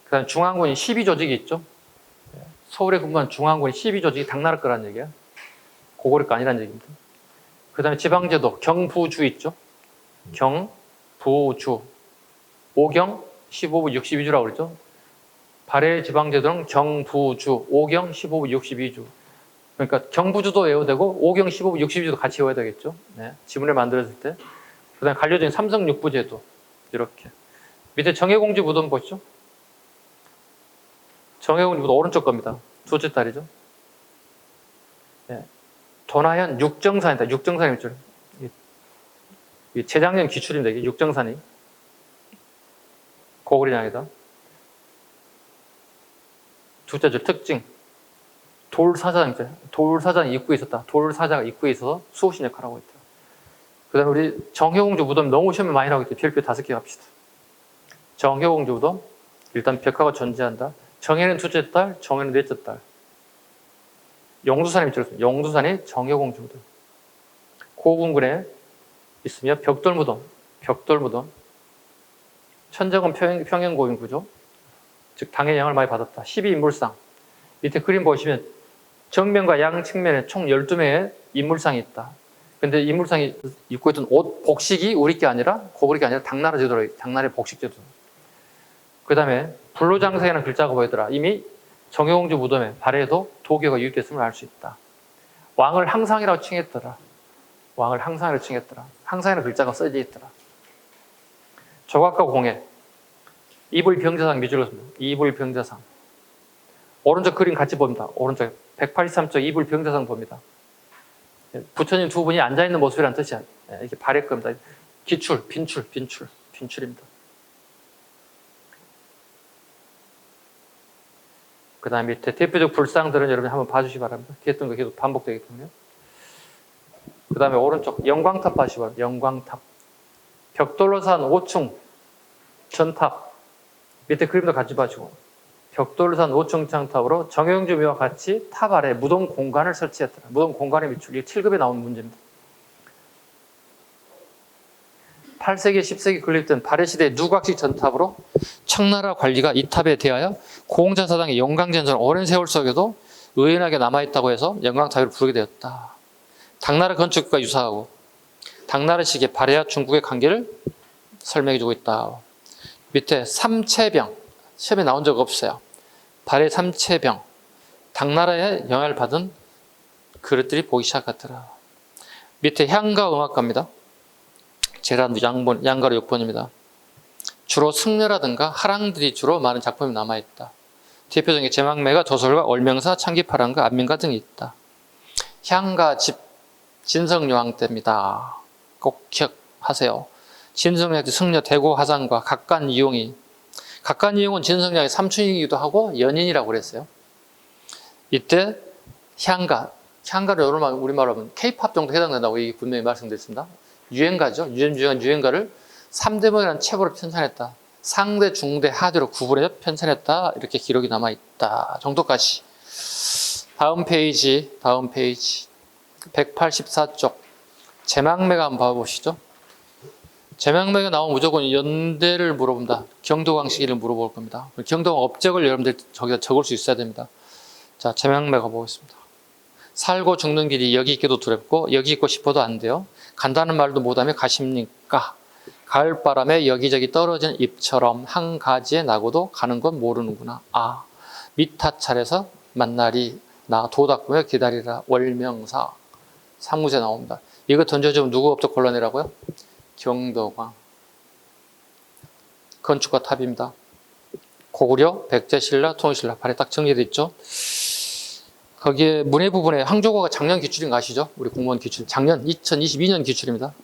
그 다음에 중앙군이 12조직이 있죠. 서울에 근무한 중앙군이 12조직이 당나라 거란 얘기야. 고구려 거 아니란 얘기입니다. 그 다음에 지방제도, 경부주 있죠. 경부주. 5경, 15부, 62주라고 그랬죠. 발해 지방제도는 경부주, 5경, 15부, 62주. 그러니까 경부주도 외워야 되고 5경, 15부, 62주도 같이 외워야 되겠죠. 네. 지문을 만들었을 때. 그 다음에 관료적인 삼성육부제도. 이렇게. 밑에 정해공주 무덤 보시죠. 정해공주 무덤 오른쪽 겁니다. 둘째 딸이죠. 네. 도나현 육정산이다. 육정산이 있죠. 재작년 기출입니다. 이게 육정산이. 고구려양이다. 둘째 줄 특징. 돌사장 있죠. 돌사장 입구에 있었다. 돌사자가 입구에 있어서 수호신 역할을 하고 있다. 그 다음에 우리 정해공주 무덤 너무 시험에 많이 나오기 때문에 별표 5개 합시다. 정해공주 무덤. 일단 벽화가 존재한다. 정해는 둘째 딸, 정해는 넷째 딸. 용두산이 있죠. 용두산이 정해공주 무덤. 고군군에 있으며 벽돌무덤. 벽돌무덤. 천정은 평행고인 구조. 즉 당의 영향을 많이 받았다. 12인물상. 밑에 그림 보시면 정면과 양 측면에 총 12명의 인물상이 있다. 근데 인물상이 입고 있던 옷, 복식이 우리 게 아니라, 고구려 게 아니라 당나라 제도로, 당나라의 복식 제도. 그 다음에 불로장생이라는 글자가 보이더라. 이미 정해공주 무덤에 발해에도 도교가 유입됐음을 알 수 있다. 왕을 항상이라고 칭했더라. 왕을 항상이라고 칭했더라. 항상이라는 글자가 써져 있더라. 조각과 공예. 이불 병자상 밑줄로 씁니다. 이불 병자상. 오른쪽 그림 같이 봅니다. 오른쪽 183쪽 이불 병자상 봅니다. 부처님 두 분이 앉아있는 모습이라는 뜻이야. 이렇게 발의 겁니다. 기출, 빈출입니다. 그 다음 밑에 대표적 불상들은 여러분이 한번 봐주시기 바랍니다. 했던 거 계속 반복되기 때문에. 그 다음에 오른쪽 영광탑 봐주시기 바랍니다. 영광탑. 벽돌로 산 5층 전탑. 밑에 그림도 같이 봐주고. 벽돌로 산 5층 장탑으로 정영주묘와 같이 탑 아래 무덤 공간을 설치했더라. 무덤 공간의 밑줄. 이게 7급에 나온 문제입니다. 8세기, 10세기 건립된 발해시대 누각식 전탑으로 청나라 관리가 이 탑에 대하여 고공자사당의 영광전선 오랜 세월 속에도 의연하게 남아있다고 해서 영광탑을 부르게 되었다. 당나라 건축과 유사하고 당나라식의 발해와 중국의 관계를 설명해주고 있다. 밑에 삼채병, 시험에 나온 적 없어요. 발해 삼채병, 당나라의 영향을 받은 그릇들이 보기 시작하더라. 밑에 향가 음악가입니다. 제란도 양가로 6번입니다. 주로 승려라든가 하랑들이 주로 많은 작품이 남아있다. 대표적인 제망매가 도솔과 얼명사, 창기파랑과 안민가 등이 있다. 향가 집 진성요왕 때입니다. 꼭 기억하세요. 진성요왕 때 승려 대고 화상과 각간이용이, 각간이용은 진성요왕의 삼촌이기도 하고 연인이라고 그랬어요. 이때 향가를 우리말로 하면 K-팝 정도 해당된다고 분명히 말씀드렸습니다. 유행가죠. 유행가를 3대문이라는 책으로 편찬했다. 상대, 중대, 하대로 구분해서 편찬했다. 이렇게 기록이 남아있다. 정도까지. 다음 페이지. 184쪽. 제망매가 한번 봐보시죠. 제망매가 나오면 무조건 연대를 물어본다. 경도광 시기를 물어볼 겁니다. 경도광 업적을 여러분들 저기다 적을 수 있어야 됩니다. 자, 제망매가 보겠습니다. 살고 죽는 길이 여기 있기도 두렵고 여기 있고 싶어도 안 돼요. 간다는 말도 못하며 가십니까? 가을바람에 여기저기 떨어진 잎처럼 한 가지에 나고도 가는 건 모르는구나. 아, 밑하찰에서 만나리 나 도닦으며 기다리라. 월명사. 사무제 나옵니다. 이거 던져주면 누구 업적 곤란이라고요? 경도광. 건축가 탑입니다. 고구려, 백제신라, 통일신라 발에 딱 정리되어 있죠. 거기에 문해 부분에 항조가가 작년 기출인 거 아시죠? 우리 공무원 기출. 작년 2022년 기출입니다.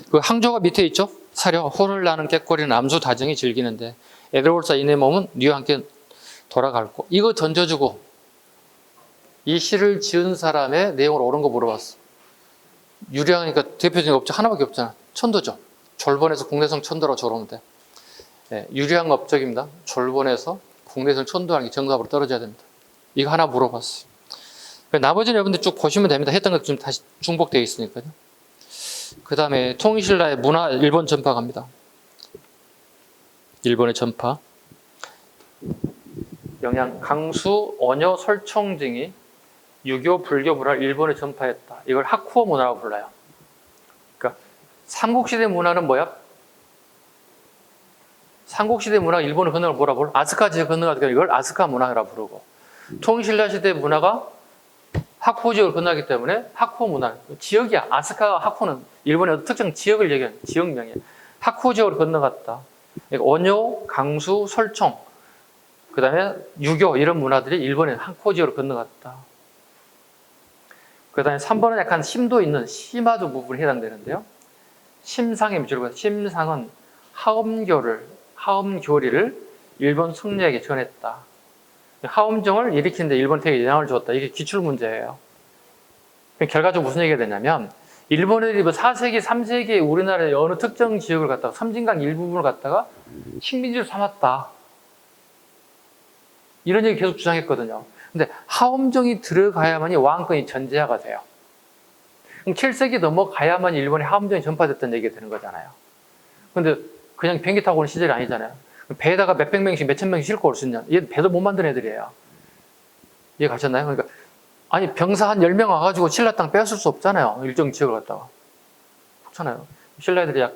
그 항조가 밑에 있죠? 사려 호를 나는 꾀꼬리는 암수 다정이 즐기는데 에드월사 이내 몸은 니와 함께 돌아갈 거. 이거 던져주고 이 시를 지은 사람의 내용을 옳은 거 물어봤어. 유리하니까 대표적인 업적 하나밖에 없잖아. 천도죠. 졸본에서 국내성 천도라고 적으면 돼. 네, 유리한 업적입니다. 졸본에서 국내성 천도라는 게 정답으로 떨어져야 됩니다. 이거 하나 물어봤어요. 나머지는 여러분들 쭉 보시면 됩니다. 했던 것 좀 다시 중복되어 있으니까요. 그 다음에 통일신라의 문화 일본 전파 갑니다. 일본의 전파. 영양, 강수, 언여, 설총 등이 유교, 불교 문화를 일본에 전파했다. 이걸 하쿠오 문화라고 불러요. 그러니까 삼국시대 문화는 뭐야? 삼국시대 문화가 일본을 건너가 뭐라 부르고 아스카 지역 건너가니까 이걸 아스카 문화라고 부르고 통일신라 시대 문화가 하쿠오 지역을 건너기 때문에 하쿠오 문화. 지역이야. 아스카와 하쿠오는 일본의 어떤 특정 지역을 얘기하는 지역명이야. 하쿠오 지역으로 건너갔다. 그러니까 언요, 강수, 설총, 그 다음에 유교 이런 문화들이 일본의 하쿠오 지역으로 건너갔다. 그 다음에 3번은 약간 심도 있는 시마도 부분이 해당되는데요. 심상의 밑줄로 심상은 하엄교리를 일본 승려에게 전했다. 하엄정을 일으키는데 일본 되게 영향을 주었다. 이게 기출문제예요. 결과적으로 무슨 얘기가 되냐면 일본애들이 4세기, 3세기에 우리나라의 어느 특정 지역을 갖다가 섬진강 일부분을 갖다가 식민지로 삼았다. 이런 얘기 계속 주장했거든요. 근데 하엄정이 들어가야만이 왕권이 전제하가 돼요. 그럼 7세기 넘어가야만 일본의 하엄정이 전파됐다는 얘기가 되는 거잖아요. 근데 그냥 비행기 타고 오는 시절이 아니잖아요. 배에다가 몇백 명씩, 몇천 명씩 싣고 올 수 있냐? 얘 배도 못 만드는 애들이에요. 이해 가셨나요? 그러니까, 아니, 병사 한 10명 와가지고 신라 땅 빼앗을 수 없잖아요. 일정 지역을 갖다가. 그렇잖아요. 신라 애들이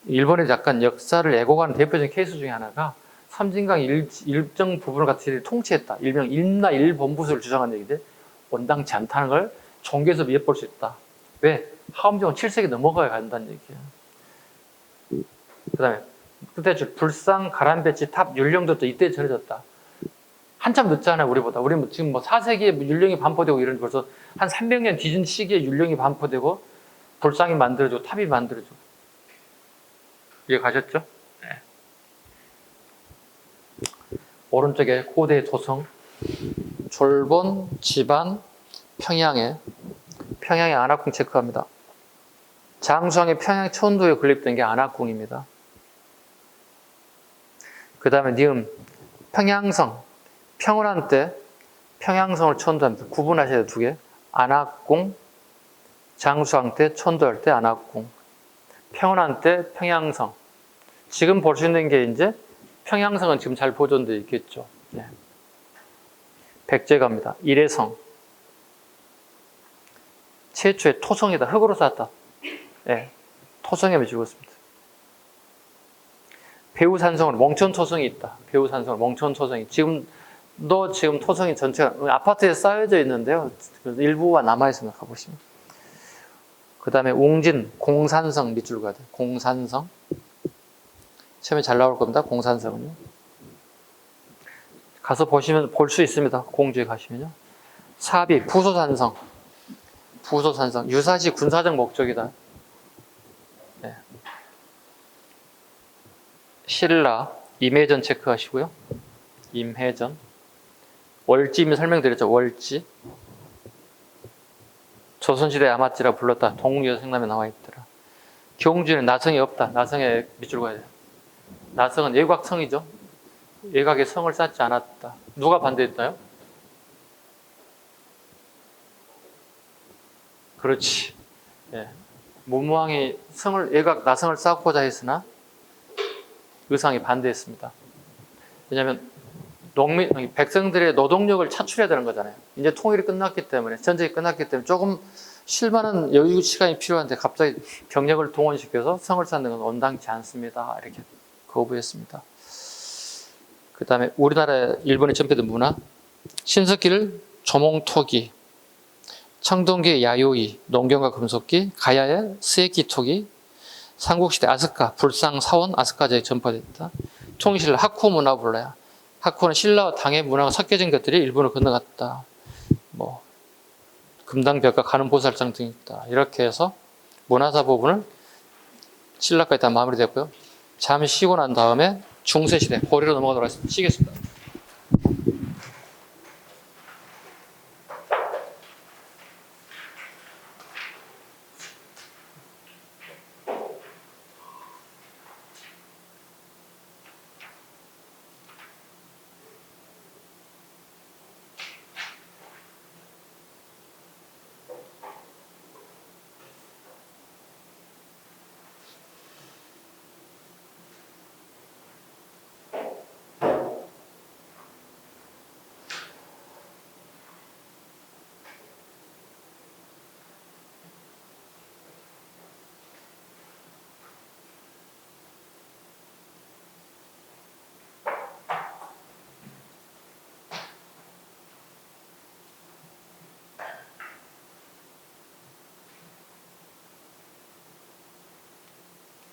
일본의 약간 역사를 애고가는 대표적인 케이스 중에 하나가 섬진강 일정 부분을 같이 통치했다. 일명 일나 일본부수를 주장한 얘기인데, 온당치 않다는 걸 종교에서 엿볼 수 있다. 왜? 하엄정은 7세기 넘어가야 간다는 얘기예요. 그 다음에 끝에 줄 불상, 가람배치, 탑, 율령도 또 이때 전해졌다. 한참 늦잖아요, 우리보다. 우리 지금 뭐 4세기에 율령이 반포되고 이런 벌써 한 300년 뒤진 시기에 율령이 반포되고 불상이 만들어지고 탑이 만들어지고. 이해 가셨죠? 네. 오른쪽에 고대 도성, 졸본, 지반, 평양에 안악궁 체크합니다. 장수왕의 평양 천도에 건립된 게 안악궁입니다. 그 다음에 니은 평양성, 평온한 때 평양성을 천도합니다. 구분하셔야 돼요, 두 개. 안악궁, 장수왕 때 천도할 때 안악궁. 평온한 때 평양성. 지금 볼 수 있는 게 이제 평양성은 지금 잘 보존되어 있겠죠. 네. 백제가입니다. 일회성. 최초의 토성이다. 흙으로 쌓았다. 네. 토성에 맺히고 있습니다. 배우산성으로 멍천토성이 있다. 배우산성으로 멍천토성이. 지금도 지금 토성이 전체가 아파트에 쌓여져 있는데요. 일부가 남아있습니다. 가보시면. 그 다음에 웅진, 공산성 밑줄 가야 돼요. 공산성. 처음에 잘 나올 겁니다. 공산성은요. 가서 보시면 볼 수 있습니다. 공주에 가시면요. 사비, 부소산성. 부소산성. 유사시 군사적 목적이다. 네. 신라, 임해전 체크하시고요. 임해전. 월지 이미 설명드렸죠. 월지. 조선시대 아마찌라 불렀다. 동국여성남에 나와 있더라. 경주에는 나성이 없다. 나성에 밑줄 가야 돼요. 나성은 외곽성이죠. 외곽에 성을 쌓지 않았다. 누가 반대했나요? 그렇지. 예. 문무왕이 나성을 쌓고자 했으나 의상이 반대했습니다. 왜냐하면 백성들의 노동력을 차출해야 되는 거잖아요. 이제 통일이 끝났기 때문에, 전쟁이 끝났기 때문에 조금 쉴 만한 여유 시간이 필요한데 갑자기 병력을 동원시켜서 성을 쌓는 건 온당치 않습니다. 이렇게 거부했습니다. 그 다음에 우리나라 일본에 전폐된 문화, 신석기를 조몽토기, 청동기의 야요이, 농경과 금속기, 가야의 스에키토기, 삼국시대 아스카, 불상, 사원, 아스카제에 전파됐다. 총실 하쿠 문화 불러야. 하쿠는 신라와 당의 문화가 섞여진 것들이 일본으로 건너갔다. 뭐 금당벽과 가는보살장 등이 있다. 이렇게 해서 문화사 부분을 신라까지 다 마무리됐고요. 잠시 쉬고 난 다음에 중세시대 고려로 넘어가도록 하겠습니다.